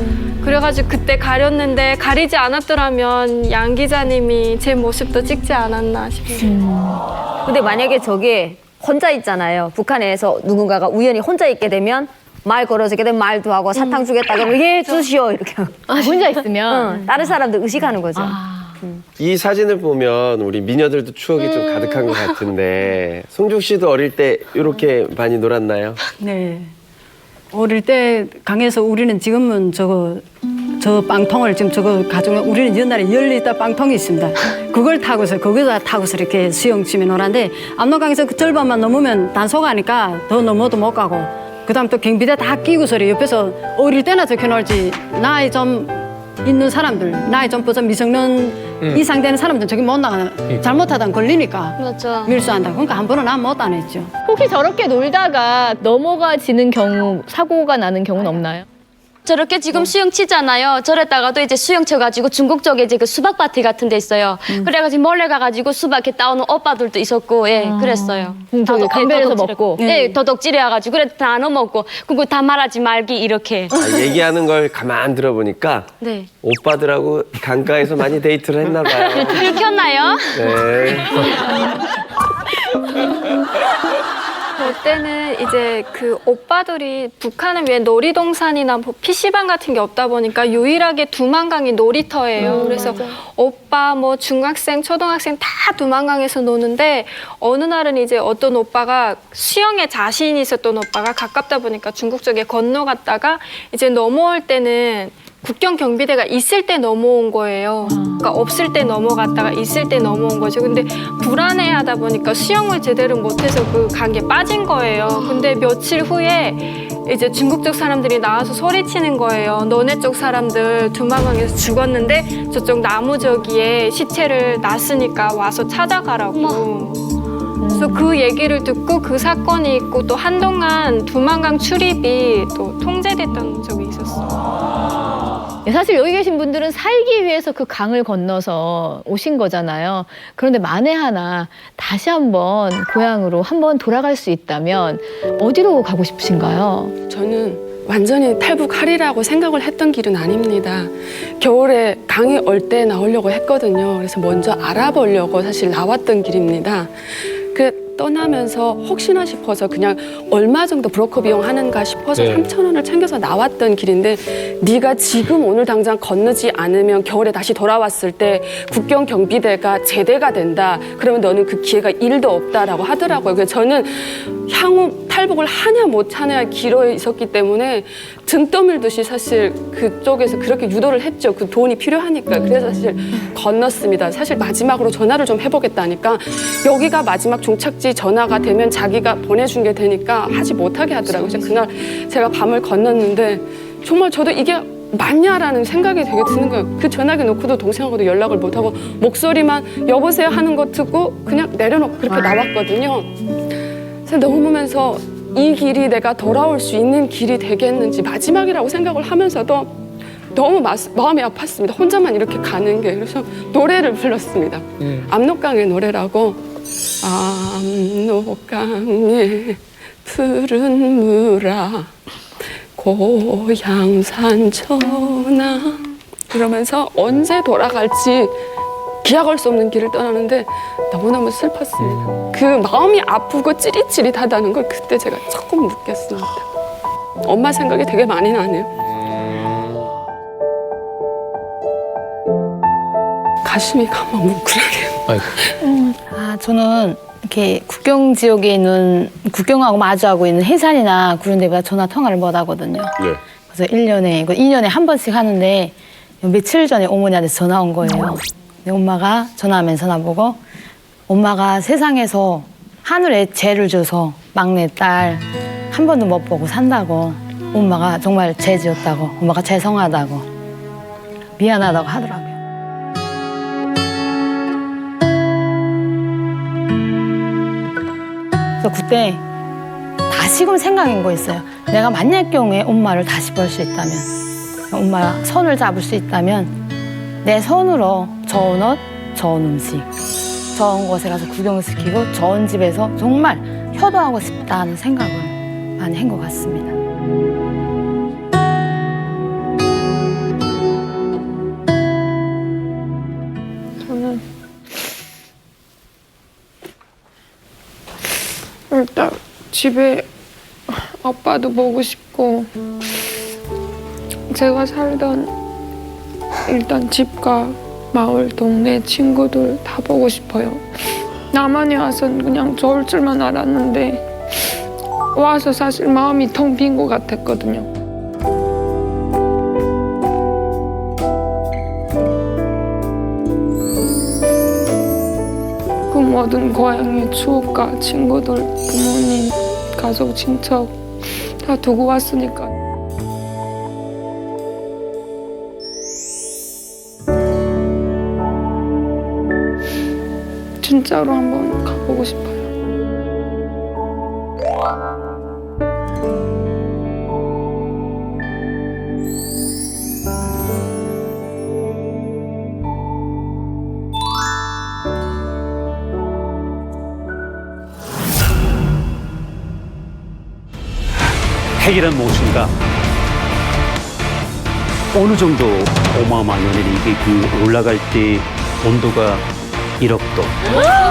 그래가지고 그때 가렸는데 가리지 않았더라면 양 기자님이 제 모습도 찍지 않았나 싶습니다. 근데 만약에 저게 혼자 있잖아요. 북한에서 누군가가 우연히 혼자 있게 되면 말 걸어주게 되면 말도 하고 사탕 주겠다 그러면 예 주시오 이렇게 하고. 혼자 있으면 다른 사람들 의식하는 거죠. 이 사진을 보면 우리 미녀들도 추억이 좀 가득한 것 같은데 송중 씨도 어릴 때 이렇게 많이 놀았나요? 네. 어릴 때 강에서 우리는 지금은 저 빵통을 지금 저거 가지고 우리는 옛날에 10리터 빵통이 있습니다. 그걸 타고서 거기다 타고서 이렇게 수영치며 놀았는데 압록강에서 그 절반만 넘으면 단속하니까 더 넘어도 못 가고 그다음 또 경비대 다 끼고서 옆에서 어릴 때나 저렇게 놀지 나이 좀 있는 사람들 나이 좀 보자 미성년 이상 되는 사람들은 저기 못 나가 잘못하다 걸리니까 맞아. 밀수한다. 그러니까 한 번은 난 못 안 했죠. 혹시 저렇게 놀다가 넘어가지는 경우, 사고가 나는 경우는 없나요? 저렇게 지금 수영 치잖아요. 저랬다가도 이제 수영 쳐가지고 중국 쪽에 이제 그 수박밭이 같은 데 있어요. 그래가지고 몰래 가가지고 수박 이렇게 따오는 오빠들도 있었고, 예, 그랬어요. 저기 강변에서 먹고. 예, 도둑질해가지고 그래 다 넣어먹고, 그리고 다 말하지 말기 이렇게. 얘기하는 걸 가만 들어보니까 네. 오빠들하고 강가에서 많이 데이트를 했나 봐요. 들켰나요? 네. 저 때는 이제 그 오빠들이 북한은 왜 놀이동산이나 뭐 PC방 같은 게 없다 보니까 유일하게 두만강이 놀이터예요. 그래서 맞아. 오빠 뭐 중학생, 초등학생 다 두만강에서 노는데 어느 날은 이제 어떤 오빠가 수영에 자신이 있었던 오빠가 가깝다 보니까 중국 쪽에 건너갔다가 이제 넘어올 때는 국경 경비대가 있을 때 넘어온 거예요. 그러니까 없을 때 넘어갔다가 있을 때 넘어온 거죠. 근데 불안해하다 보니까 수영을 제대로 못해서 그 강에 빠진 거예요. 근데 며칠 후에 이제 중국 쪽 사람들이 나와서 소리치는 거예요. 너네 쪽 사람들 두만강에서 죽었는데 저쪽 나무 저기에 시체를 놨으니까 와서 찾아가라고. 그래서 그 얘기를 듣고 그 사건이 있고 또 한동안 두만강 출입이 또 통제됐던 적이 있었어요. 사실 여기 계신 분들은 살기 위해서 그 강을 건너서 오신 거잖아요. 그런데 만에 하나 다시 한번 고향으로 한번 돌아갈 수 있다면 어디로 가고 싶으신가요? 저는 완전히 탈북하리라고 생각을 했던 길은 아닙니다. 겨울에 강이 얼 때 나오려고 했거든요. 그래서 먼저 알아보려고 사실 나왔던 길입니다. 떠나면서 혹시나 싶어서 그냥 얼마 정도 브로커 비용 하는가 싶어서 네. 3,000원을 챙겨서 나왔던 길인데 네가 지금 오늘 당장 건너지 않으면 겨울에 다시 돌아왔을 때 국경 경비대가 제대가 된다. 그러면 너는 그 기회가 1도 없다라고 하더라고요. 그래서 저는 향후 탈북을 하냐 못 하냐 길어에 있었기 때문에 등 떠밀듯이 사실 그쪽에서 그렇게 유도를 했죠. 그 돈이 필요하니까. 그래서 사실 건넜습니다. 사실 마지막으로 전화를 좀 해보겠다니까 여기가 마지막 종착지 전화가 되면 자기가 보내준 게 되니까 하지 못하게 하더라고요. 그래서 그날 제가 밤을 건넜는데 정말 저도 이게 맞냐라는 생각이 되게 드는 거예요. 그 전화기 놓고도 동생하고도 연락을 못하고 목소리만 여보세요 하는 거 듣고 그냥 내려놓고 그렇게 나왔거든요. 그래서 넘으면서 이 길이 내가 돌아올 수 있는 길이 되겠는지 마지막이라고 생각을 하면서도 너무 마음이 아팠습니다. 혼자만 이렇게 가는 게. 그래서 노래를 불렀습니다. 압록강의 노래라고. 압록강의 푸른 물아 고향 산천아 그러면서 언제 돌아갈지 기약할 수 없는 길을 떠나는데 너무너무 슬펐습니다. 그 마음이 아프고 찌릿찌릿하다는 걸 그때 제가 조금 느꼈습니다. 엄마 생각이 되게 많이 나네요. 가슴이 가만 뭉클하게. 저는 이렇게 국경 지역에 있는 국경하고 마주하고 있는 해산이나 그런 데보다 전화 통화를 못 하거든요. 네. 그래서 1년에, 2년에 한 번씩 하는데 며칠 전에 어머니한테 전화 온 거예요. 내 엄마가 전화하면서 나보고 엄마가 세상에서 하늘에 죄를 줘서 막내 딸 한 번도 못 보고 산다고. 엄마가 정말 죄 지었다고. 엄마가 죄송하다고. 미안하다고 하더라고요. 그래서 그때 다시금 생각한 거 있어요. 내가 만약 경우에 엄마를 다시 볼 수 있다면, 엄마 손을 잡을 수 있다면 내 손으로 좋은 옷, 좋은 음식, 좋은 곳에 가서 구경시키고 좋은 집에서 정말 효도하고 싶다는 생각을 많이 한 것 같습니다. 저는 일단 집에 아빠도 보고 싶고 제가 살던 일단 집과 마을, 동네 친구들 다 보고 싶어요. 남한에 와서는 그냥 좋을 줄만 알았는데 와서 사실 마음이 텅 빈 것 같았거든요. 그 모든 고향의 추억과 친구들, 부모님, 가족, 친척 다 두고 왔으니까. 진짜로 한번 가보고 싶어요. 핵이란 무엇인가? 어느 정도 어마어마하면 이게 그 올라갈 때 온도가 1억도,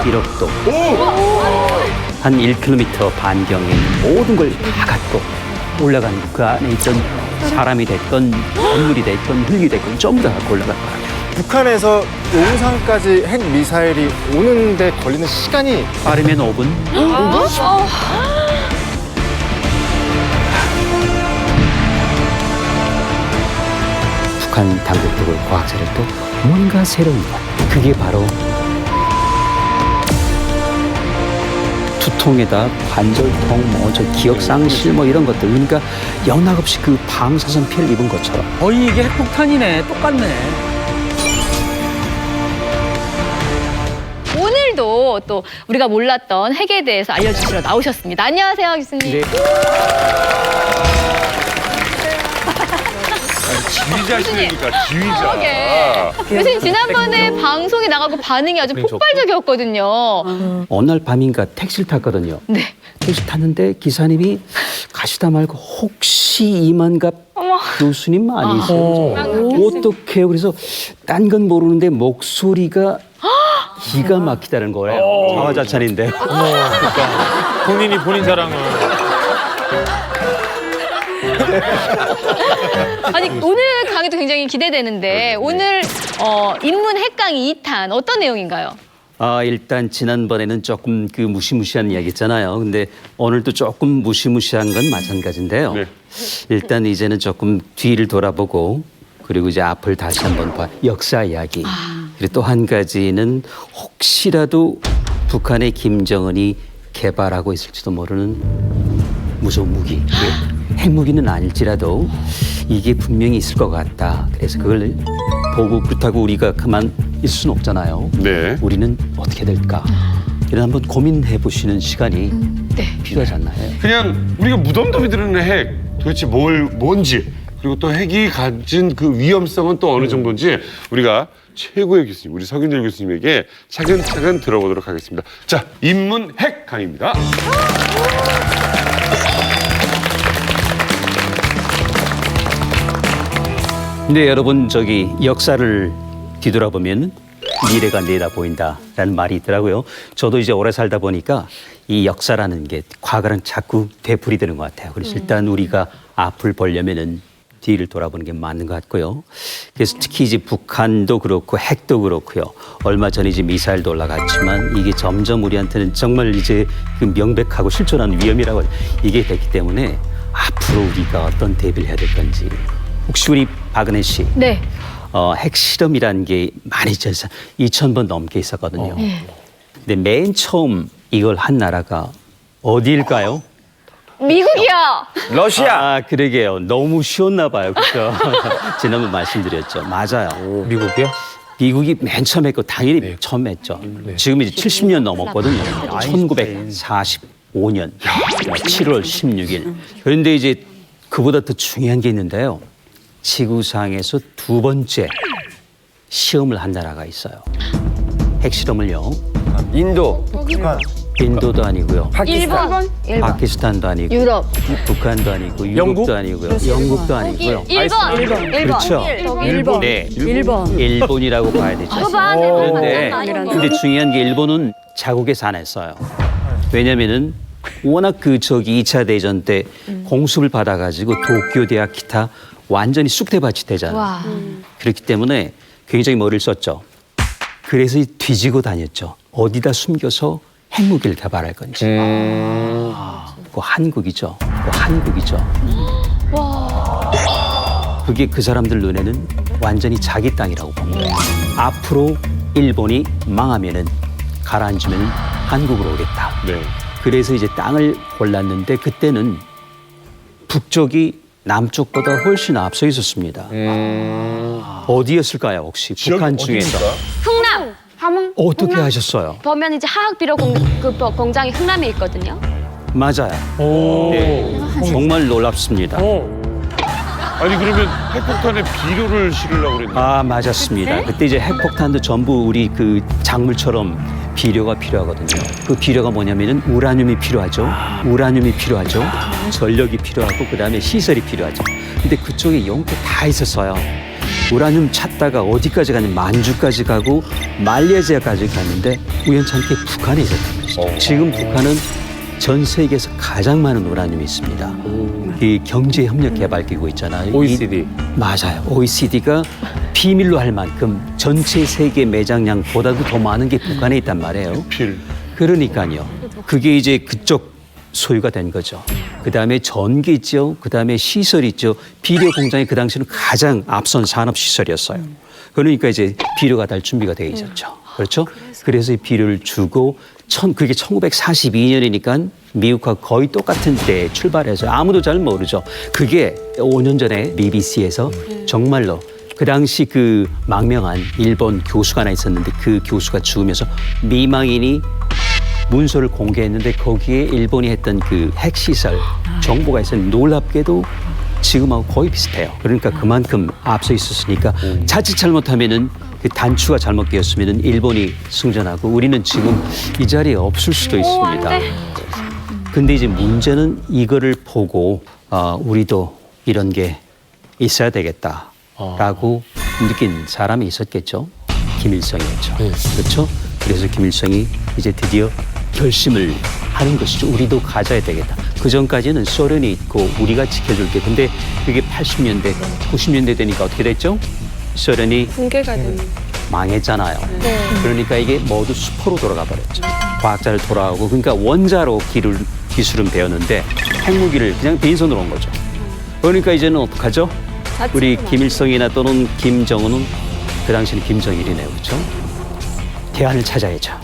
1억도. 한 1km 반경에 있는 모든 걸 다 갖고 올라가는 그 안에 있던 사람이 됐건 건물이 됐건 흙이 됐건 전부 다 갖고 올라갈 거예요. 북한에서 용산까지 핵 미사일이 오는데 걸리는 시간이 빠르면 5분. 5분? 북한 당국도 과학자들도 뭔가 새로운 것. 그게 바로 두통에다 관절통, 저 기억상실 이런 것들. 그러니까 영락없이 그 방사선 피해를 입은 것처럼. 거의 이게 핵폭탄이네. 똑같네. 오늘도 또 우리가 몰랐던 핵에 대해서 알려주시러 나오셨습니다. 안녕하세요, 교수님. 네. 지휘자시니까 지휘자. 교수님 지난번에 방송에 나가고 반응이 아주 폭발적이었거든요. 어느 날 밤인가 택시를 탔거든요. 네. 택시 탔는데 기사님이 가시다 말고 혹시 이만갑 교수님 아니세요? 어떡해요? 그래서 딴 건 모르는데 목소리가 기가 막히다는 거예요. 자화자찬인데. 그러니까 본인이 본인 자랑을. 아니 오늘 강의도 굉장히 기대되는데 오늘 인문 핵강의 2탄 어떤 내용인가요? 일단 지난번에는 조금 그 무시무시한 이야기 했잖아요. 근데 오늘도 조금 무시무시한 건 마찬가지인데요. 네. 일단 이제는 조금 뒤를 돌아보고 그리고 이제 앞을 다시 한번 봐. 역사 이야기. 그리고 또 한 가지는 혹시라도 북한의 김정은이 개발하고 있을지도 모르는 무서운 무기. 핵무기는 아닐지라도 이게 분명히 있을 것 같다. 그래서 그걸 보고 그렇다고 우리가 가만 있을 수는 없잖아요. 네. 우리는 어떻게 될까? 이런 한번 고민해 보시는 시간이 필요하지 않나요? 그냥 우리가 무덤덤이 드는 핵 도대체 뭔지 그리고 또 핵이 가진 그 위험성은 또 어느 정도인지 우리가 최고의 교수님, 우리 서균열 교수님에게 차근차근 들어보도록 하겠습니다. 자, 인문 핵 강의입니다. 근데 여러분 역사를 뒤돌아보면 미래가 내다 보인다라는 말이 있더라고요. 저도 이제 오래 살다 보니까 이 역사라는 게 과거랑 자꾸 되풀이 되는 것 같아요. 그래서 일단 우리가 앞을 보려면은 뒤를 돌아보는 게 맞는 것 같고요. 그래서 특히 이제 북한도 그렇고 핵도 그렇고요. 얼마 전에 이제 미사일도 올라갔지만 이게 점점 우리한테는 정말 이제 그 명백하고 실존하는 위험이라고 이게 됐기 때문에 앞으로 우리가 어떤 대비를 해야 될 건지. 혹시 우리 박은혜 씨. 네. 핵실험이라는 게 많이 있어서 2,000번 넘게 있었거든요. 근데 맨 처음 이걸 한 나라가 어디일까요? 미국이요. 러시아. 아, 그러게요. 너무 쉬웠나 봐요. 그렇죠? 지난번 말씀드렸죠. 맞아요. 미국이요? 미국이 맨 처음 했고 당연히 처음 했죠. 지금 이제 70년 넘었거든요. 1945년 7월 16일. 그런데 이제 그보다 더 중요한 게 있는데요. 지구상에서 두 번째 시험을 한 나라가 있어요. 핵실험을요. 인도. 인도도 아니고요. 일본. 파키스탄도 아니고. 유럽. 북한도 아니고. 유럽도 아니고요. 영국도 아니고요. 일본. 그렇죠. 일본. 네. 일본. 일본이라고 봐야 되죠. 근데 중요한 게 일본은 자국에서 안 했어요. 왜냐면은 워낙 그 저기 2차 대전 때 공습을 받아가지고 도쿄 대학 기타 완전히 쑥대밭이 되잖아요. 그렇기 때문에 굉장히 머리를 썼죠. 그래서 뒤지고 다녔죠. 어디다 숨겨서 핵무기를 개발할 건지. 그거 한국이죠. 그게 그 사람들 눈에는 완전히 자기 땅이라고 봅니다. 앞으로 일본이 망하면은 가라앉으면 한국으로 오겠다. 그래서 이제 땅을 골랐는데 그때는 북쪽이 남쪽보다 훨씬 앞서 있었습니다. 어디였을까요, 혹시? 북한 중에서. 흥남. 함흥. 어떻게 하셨어요? 보면 이제 화학 비료 공장이 흥남에 있거든요. 맞아요. 네, 정말 놀랍습니다. 아니 그러면 핵폭탄에 비료를 실으려고 그랬나요? 아, 맞았습니다. 그때 이제 핵폭탄도 전부 우리 그 작물처럼 비료가 필요하거든요. 그 비료가 뭐냐면은 우라늄이 필요하죠. 전력이 필요하고 그다음에 시설이 필요하죠. 근데 그쪽에 용도 다 있었어요. 우라늄 찾다가 어디까지 가냐면 만주까지 가고 말레이시아까지 갔는데 우연찮게 북한에 있었던 것이죠. 지금 북한은 전 세계에서 가장 많은 우라늄이 있습니다. 이 경제협력개발기구 있잖아요. OECD. 맞아요. OECD가 비밀로 할 만큼 전체 세계 매장량보다도 더 많은 게 북한에 있단 말이에요. 그러니까요. 그게 이제 그쪽 소유가 된 거죠. 그다음에 전기 있죠. 그다음에 시설 있죠. 비료 공장이 그 당시는 가장 앞선 산업 시설이었어요. 그러니까 이제 비료가 달 준비가 되어 있었죠. 그렇죠? 그래서 이 비료를 주고 그게 1942년이니까 미국과 거의 똑같은 때에 출발해서 아무도 잘 모르죠. 그게 5년 전에 BBC에서 정말로 그 당시 그 망명한 일본 교수가 하나 있었는데 그 교수가 죽으면서 미망인이 문서를 공개했는데 거기에 일본이 했던 그 핵시설 정보가 있었는데 놀랍게도 지금하고 거의 비슷해요. 그러니까 그만큼 앞서 있었으니까 자칫 잘못하면은 그 단추가 잘못 끼었으면은 일본이 승전하고 우리는 지금 이 자리에 없을 수도 있습니다. 근데 이제 문제는 이거를 보고 우리도 이런 게 있어야 되겠다라고 느낀 사람이 있었겠죠. 김일성이었죠. 그렇죠? 그래서 김일성이 이제 드디어 결심을 하는 것이죠. 우리도 가져야 되겠다. 그 전까지는 소련이 있고 우리가 지켜줄게. 근데 그게 80년대, 90년대 되니까 어떻게 됐죠? 소련이 붕괴가 되는. 망했잖아요. 그러니까 이게 모두 수포로 돌아가 버렸죠. 과학자를 돌아오고 그러니까 원자로 기술은 배웠는데 핵무기를 그냥 빈손으로 온 거죠. 그러니까 이제는 어떡하죠? 우리 김일성이나 또는 김정은은 그 당시는 김정일이네요. 그렇죠? 대안을 찾아야죠.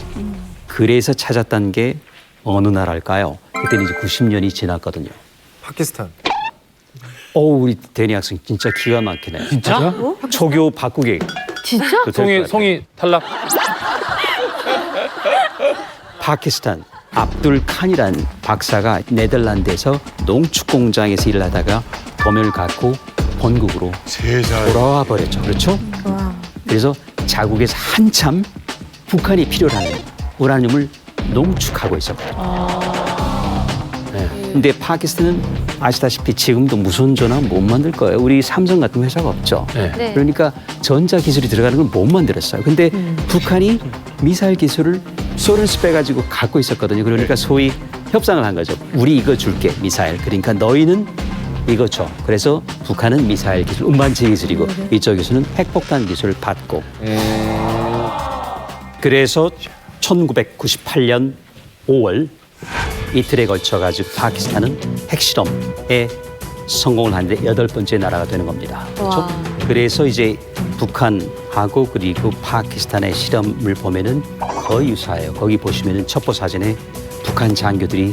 그래서 찾았다는 게 어느 나라일까요? 그때는 이제 90년이 지났거든요. 파키스탄. 우리 데니 학생 진짜 기가 막히네. 진짜? 초교 바꾸기. 진짜? 송이 탈락. 파키스탄 압둘 칸이란 박사가 네덜란드에서 농축 공장에서 일을 하다가 도면을 갖고 본국으로 돌아와 버렸죠. 그렇죠? 그래서 자국에서 한참 북한이 필요로 하는 우라늄을 농축하고 있었거든요. 근데 파키스탄은 아시다시피 지금도 무선 전화 못 만들 거예요. 우리 삼성 같은 회사가 없죠. 그러니까 전자 기술이 들어가는 걸 못 만들었어요. 근데 북한이 미사일 기술을 소련에서 빼가지고 갖고 있었거든요. 그러니까 소위 협상을 한 거죠. 우리 이거 줄게, 미사일. 그러니까 너희는 이거 줘. 그래서 북한은 미사일 기술, 운반체 기술이고 이쪽에서는 핵폭탄 기술을 받고. 그래서 1998년 5월 이틀에 걸쳐가지고 파키스탄은 핵실험에 성공을 하는데 8번째 나라가 되는 겁니다. 그렇죠? 그래서 이제 북한하고 그리고 파키스탄의 실험을 보면은 거의 유사해요. 거기 보시면은 첩보 사진에 북한 장교들이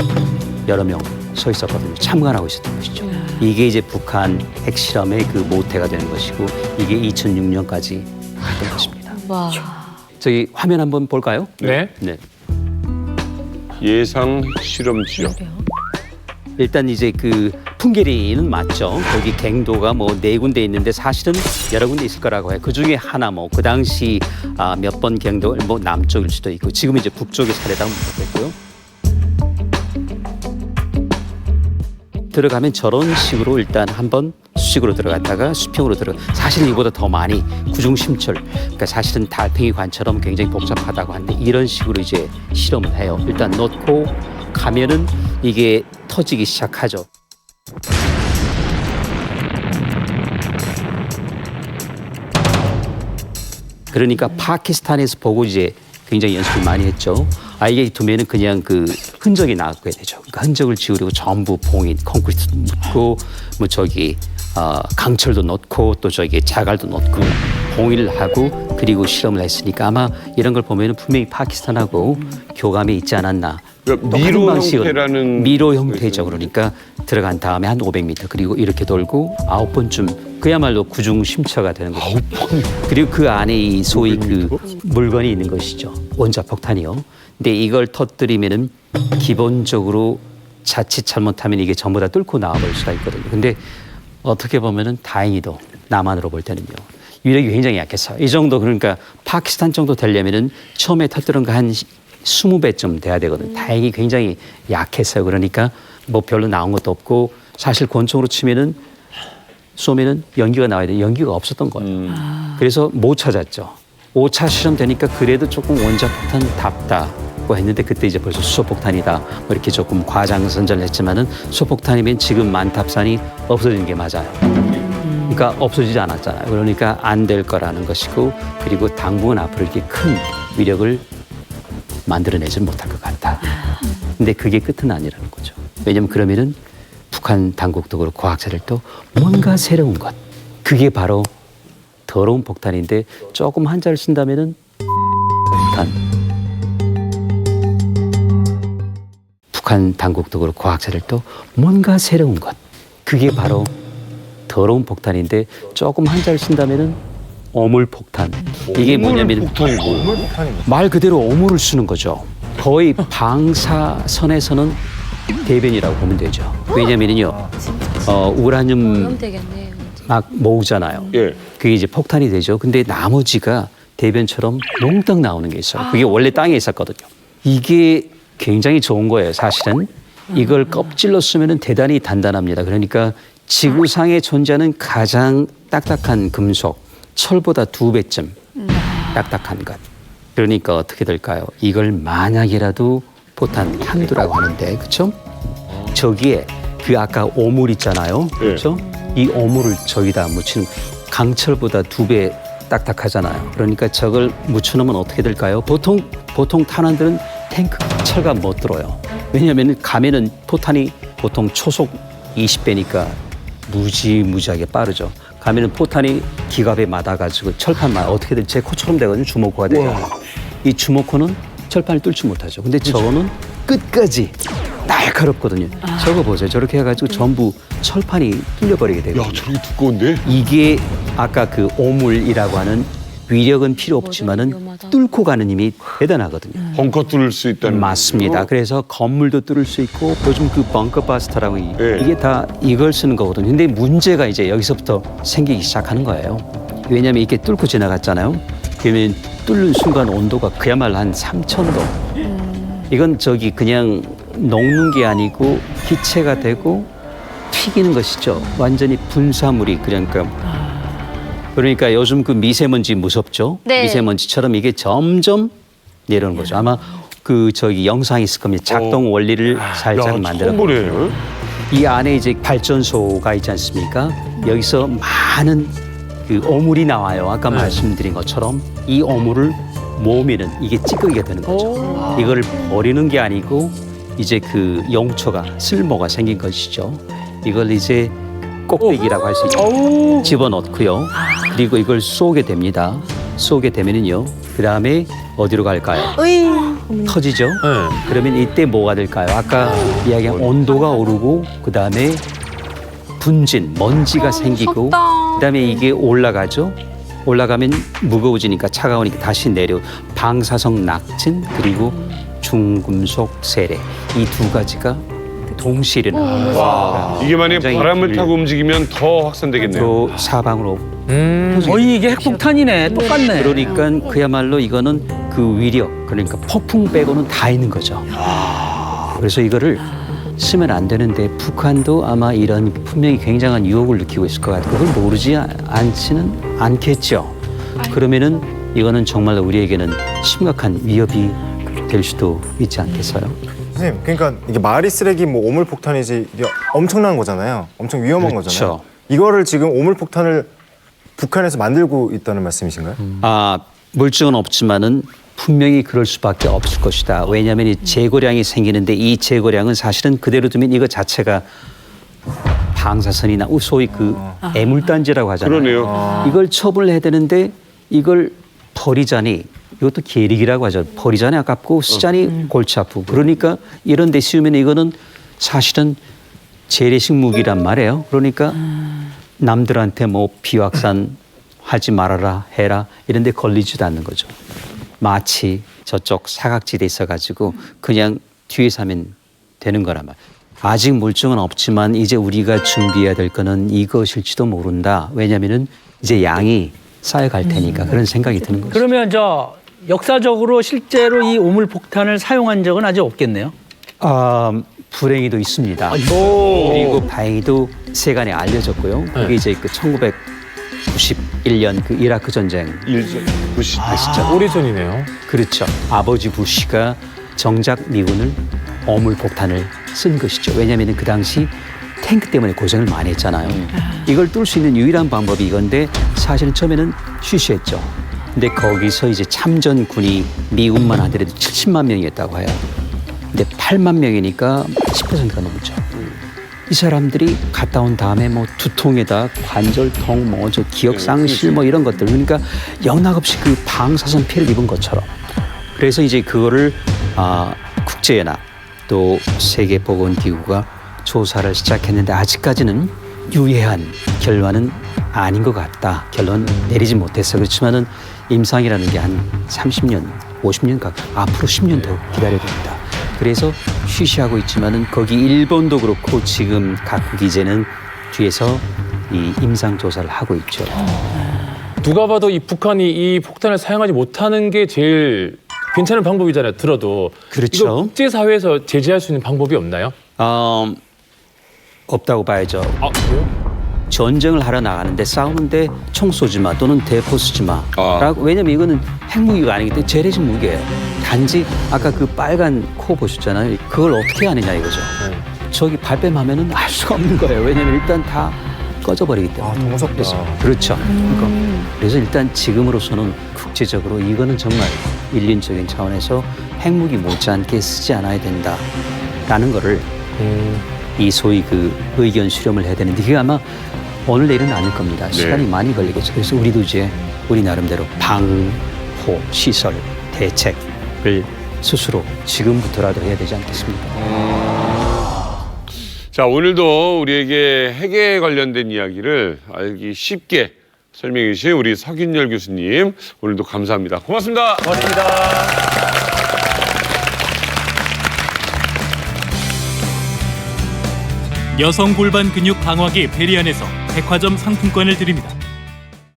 여러 명 서 있었거든요. 참관하고 있었던 것이죠. 이게 이제 북한 핵실험의 그 모태가 되는 것이고 이게 2006년까지 했던 것입니다. 와. 저기 화면 한번 볼까요? 네. 네. 예상 핵실험 지역. 일단 이제 그 풍계리는 맞죠. 거기 갱도가 뭐 4군데 있는데 사실은 여러 군데 있을 거라고 해요. 그 중에 하나 뭐 그 당시 몇 번 갱도 뭐 남쪽일 수도 있고 지금 이제 북쪽의 사례다 모르겠고요. 들어가면 저런 식으로 일단 한번 수직으로 들어갔다가 수평으로 들어가. 사실은 이보다 더 많이 구중심철. 그러니까 사실은 달팽이관처럼 굉장히 복잡하다고 하는데 이런 식으로 이제 실험을 해요. 일단 넣고 가면은 이게 터지기 시작하죠. 그러니까 파키스탄에서 보고 이제 굉장히 연습을 많이 했죠. 이게 두면은 그냥 그 흔적이 나게 되죠. 그러니까 흔적을 지우려고 전부 봉인, 콘크리트 넣고 뭐 저기 강철도 넣고 또 저기 자갈도 넣고 봉인을 하고 그리고 실험을 했으니까 아마 이런 걸 보면은 분명히 파키스탄하고 교감이 있지 않았나. 그러니까 미로 형태라는 미로 형태죠. 그러니까 들어간 다음에 한 500m 그리고 이렇게 돌고 9번쯤 그야말로 구중심처가 되는 거죠. 그리고 그 안에 이 소위 그 물건이 있는 것이죠. 원자폭탄이요. 근데 이걸 터뜨리면은 기본적으로 자칫 잘못하면 이게 전부 다 뚫고 나와버릴 수가 있거든요. 근데 어떻게 보면은 다행히도 남한으로 볼 때는요. 위력이 굉장히 약했어요. 이 정도 그러니까 파키스탄 정도 되려면은 처음에 터뜨린 거 한 20배쯤 돼야 되거든요. 다행히 굉장히 약했어요. 그러니까 뭐 별로 나온 것도 없고 사실 권총으로 치면은 쏘면은 연기가 나와야 돼. 연기가 없었던 거예요. 그래서 못 찾았죠. 5차 실험 되니까 그래도 조금 원자폭탄답다고 했는데 그때 이제 벌써 수소폭탄이다. 뭐 이렇게 조금 과장선전을 했지만은 수소폭탄이면 지금 만탑산이 없어지는 게 맞아요. 그러니까 없어지지 않았잖아요. 그러니까 안 될 거라는 것이고 그리고 당분간 앞으로 이렇게 큰 위력을 만들어내지 못할 것 같다. 근데 그게 끝은 아니라는 거죠. 왜냐면 그러면은 북한 당국도 그렇고 과학자들도 뭔가 새로운 것. 그게 바로 더러운 폭탄인데 조금 한자를 쓴다면은 폭탄. 북한 당국도 그렇고 과학자들도 뭔가 새로운 것. 그게 바로 더러운 폭탄인데 조금 한자를 쓴다면은 어물폭탄. 이게 뭐냐면 말 그대로 어물을 쓰는 거죠. 거의 방사선에서는 대변이라고 보면 되죠. 왜냐면요, 우라늄 막 모으잖아요. 그게 이제 폭탄이 되죠. 근데 나머지가 대변처럼 몽땅 나오는 게 있어요. 그게 원래 땅에 있었거든요. 이게 굉장히 좋은 거예요, 사실은. 이걸 껍질로 쓰면은 대단히 단단합니다. 그러니까 지구상에 존재하는 가장 딱딱한 금속, 철보다 2배쯤 딱딱한 것. 그러니까 어떻게 될까요? 이걸 만약이라도 포탄 탄두라고 하는데, 그렇죠? 저기에 그 아까 오물 있잖아요, 그렇죠? 이 오물을 저기다 묻히는 강철보다 2배 딱딱하잖아요. 그러니까 저걸 묻혀놓으면 어떻게 될까요? 보통 탄환들은 탱크 철가 못 들어요. 왜냐하면 가면은 포탄이 보통 초속 20배니까 무지하게 빠르죠. 가면은 포탄이 기갑에 맞아가지고 철판만 어떻게든 제 코처럼 되거든요. 주먹코가 돼요. 이 주먹코는 철판을 뚫지 못하죠. 근데 저거는 끝까지 날카롭거든요. 저거 보세요. 저렇게 해가지고 전부 철판이 뚫려버리게 돼요. 야, 저렇게 두꺼운데? 이게 아까 그 오물이라고 하는 위력은 필요 없지만은 뚫고 가는 힘이 대단하거든요. 벙커 뚫을 수 있다는 맞습니다. 거죠? 그래서 건물도 뚫을 수 있고 요즘 그 벙커 바스터라고 이게 다 이걸 쓰는 거거든요. 근데 문제가 이제 여기서부터 생기기 시작하는 거예요. 왜냐하면 이렇게 뚫고 지나갔잖아요. 그러면 뚫는 순간 온도가 그야말로 한 3000도. 이건 저기 그냥 녹는 게 아니고 기체가 되고 튀기는 것이죠. 완전히 분사물이 그러니까 요즘 그 미세먼지 무섭죠? 네. 미세먼지처럼 이게 점점 내려오는 거죠. 아마 그 저기 영상이 있을 겁니다. 작동 원리를 살짝 만들어 보네요. 이 안에 이제 발전소가 있지 않습니까? 여기서 많은 그 오물이 나와요. 아까 말씀드린 것처럼 이 오물을 모으면은 이게 찌꺼기가 되는 거죠. 이걸 버리는 게 아니고 이제 그 용처가 쓸모가 생긴 것이죠. 이걸 이제 꼭대기라고 할 수 있죠. 집어넣고요. 그리고 이걸 쏘게 됩니다. 쏘게 되면은요. 그 다음에 어디로 갈까요? 터지죠? 그러면 이때 뭐가 될까요? 아까 이야기한 온도가 오르고 그 다음에 분진, 먼지가 생기고 그 다음에 이게 올라가죠? 올라가면 무거워지니까 차가우니까 다시 내려 방사성 낙진 그리고 중금속 세례 이 두 가지가 동시에 일어나요. 와, 이게 만약에 바람을 타고 움직이면 더 확산되겠네요. 또 사방으로 거의 이게 핵폭탄이네. 똑같네. 그러니까 그야말로 이거는 그 위력 그러니까 폭풍 빼고는 다 있는 거죠. 그래서 이거를 쓰면 안 되는데 북한도 아마 이런 분명히 굉장한 유혹을 느끼고 있을 것 같고 그걸 모르지 않지는 않겠죠. 그러면은 이거는 정말 우리에게는 심각한 위협이 될 수도 있지 않겠어요? 선생님, 그러니까 이게 말이 쓰레기 뭐 오물폭탄이지 이게 엄청난 거잖아요. 엄청 위험한 그렇죠. 거잖아요. 이거를 지금 오물폭탄을 북한에서 만들고 있다는 말씀이신가요? 아, 물증은 없지만은 분명히 그럴 수밖에 없을 것이다. 왜냐하면 이 재고량이 생기는데 이 재고량은 사실은 그대로 두면 이거 자체가 방사선이나 소위 그 애물단지라고 하잖아요. 그러네요. 이걸 처분해야 되는데 이걸 버리자니 이것도 계릭이라고 하죠. 버리자니 아깝고 쓰자니 골치 아프고 그러니까 이런 데 씌우면 이거는 사실은 재래식 무기란 말이에요. 그러니까 남들한테 뭐 비확산 하지 말아라 해라 이런 데 걸리지도 않는 거죠. 마치 저쪽 사각지대에 있어가지고 그냥 뒤에서 하면 되는 거란 말. 아직 물증은 없지만 이제 우리가 준비해야 될 거는 이것일지도 모른다. 왜냐하면은 이제 양이 쌓여갈 테니까 그런 생각이 드는 거죠. 그러면 역사적으로 실제로 이 오물폭탄을 사용한 적은 아직 없겠네요. 불행히도 있습니다. 그리고 다행히도 세간에 알려졌고요. 그게 이제 그 1991년 그 이라크 전쟁 아시죠? 오래전이네요. 그렇죠. 아버지 부시가 정작 미군을 오물폭탄을 쓴 것이죠. 왜냐하면 그 당시 탱크 때문에 고생을 많이 했잖아요. 이걸 뚫을 수 있는 유일한 방법이 이건데 사실은 처음에는 쉬쉬했죠. 근데 거기서 이제 참전군이 미군만 하더라도 70만 명이었다고 해요. 근데 8만 명이니까 10%가 넘죠. 이 사람들이 갔다 온 다음에 뭐 두통에다 관절통, 뭐 저 기억 상실 뭐 이런 것들 그러니까 영락없이 그 방사선 피해를 입은 것처럼. 그래서 이제 그거를 국제연합 또 세계보건기구가 조사를 시작했는데 아직까지는 유해한 결과는 아닌 것 같다. 결론 내리지 못했어. 그렇지만은 임상이라는 게 한 30년, 50년 앞으로 10년 더 기다려야 됩니다. 그래서 쉬쉬하고 있지만은 거기 일본도 그렇고 지금 각국 이제는 뒤에서 이 임상 조사를 하고 있죠. 누가 봐도 이 북한이 이 폭탄을 사용하지 못하는 게 제일 괜찮은 방법이잖아요. 들어도. 그렇죠. 이거 국제사회에서 제재할 수 있는 방법이 없나요? 없다고 봐야죠. 그래요? 전쟁을 하러 나가는데 싸우는데 총 쏘지 마 또는 대포 쓰지 마. 왜냐면 이거는 핵무기가 아니기 때문에 재래식 무기예요. 단지 아까 그 빨간 코 보셨잖아요. 그걸 어떻게 하느냐 이거죠. 저기 발뺌하면은 알 수가 없는 거예요. 왜냐면 일단 다 꺼져버리기 때문에. 더 무섭다. 그렇죠. 그래서 일단 지금으로서는 국제적으로 이거는 정말 인륜적인 차원에서 핵무기 못지않게 쓰지 않아야 된다라는 거를 이 소위 그 의견 수렴을 해야 되는데 이게 아마 오늘 내일은 아닐 겁니다. 시간이 많이 걸리겠죠. 그래서 우리도 이제 우리 나름대로 방호 시설 대책을 스스로 지금부터라도 해야 되지 않겠습니까? 자, 오늘도 우리에게 핵에 관련된 이야기를 알기 쉽게 설명해 주신 우리 서균열 교수님 오늘도 감사합니다. 고맙습니다. 고맙습니다. 여성 골반 근육 강화기 베리안에서 백화점 상품권을 드립니다.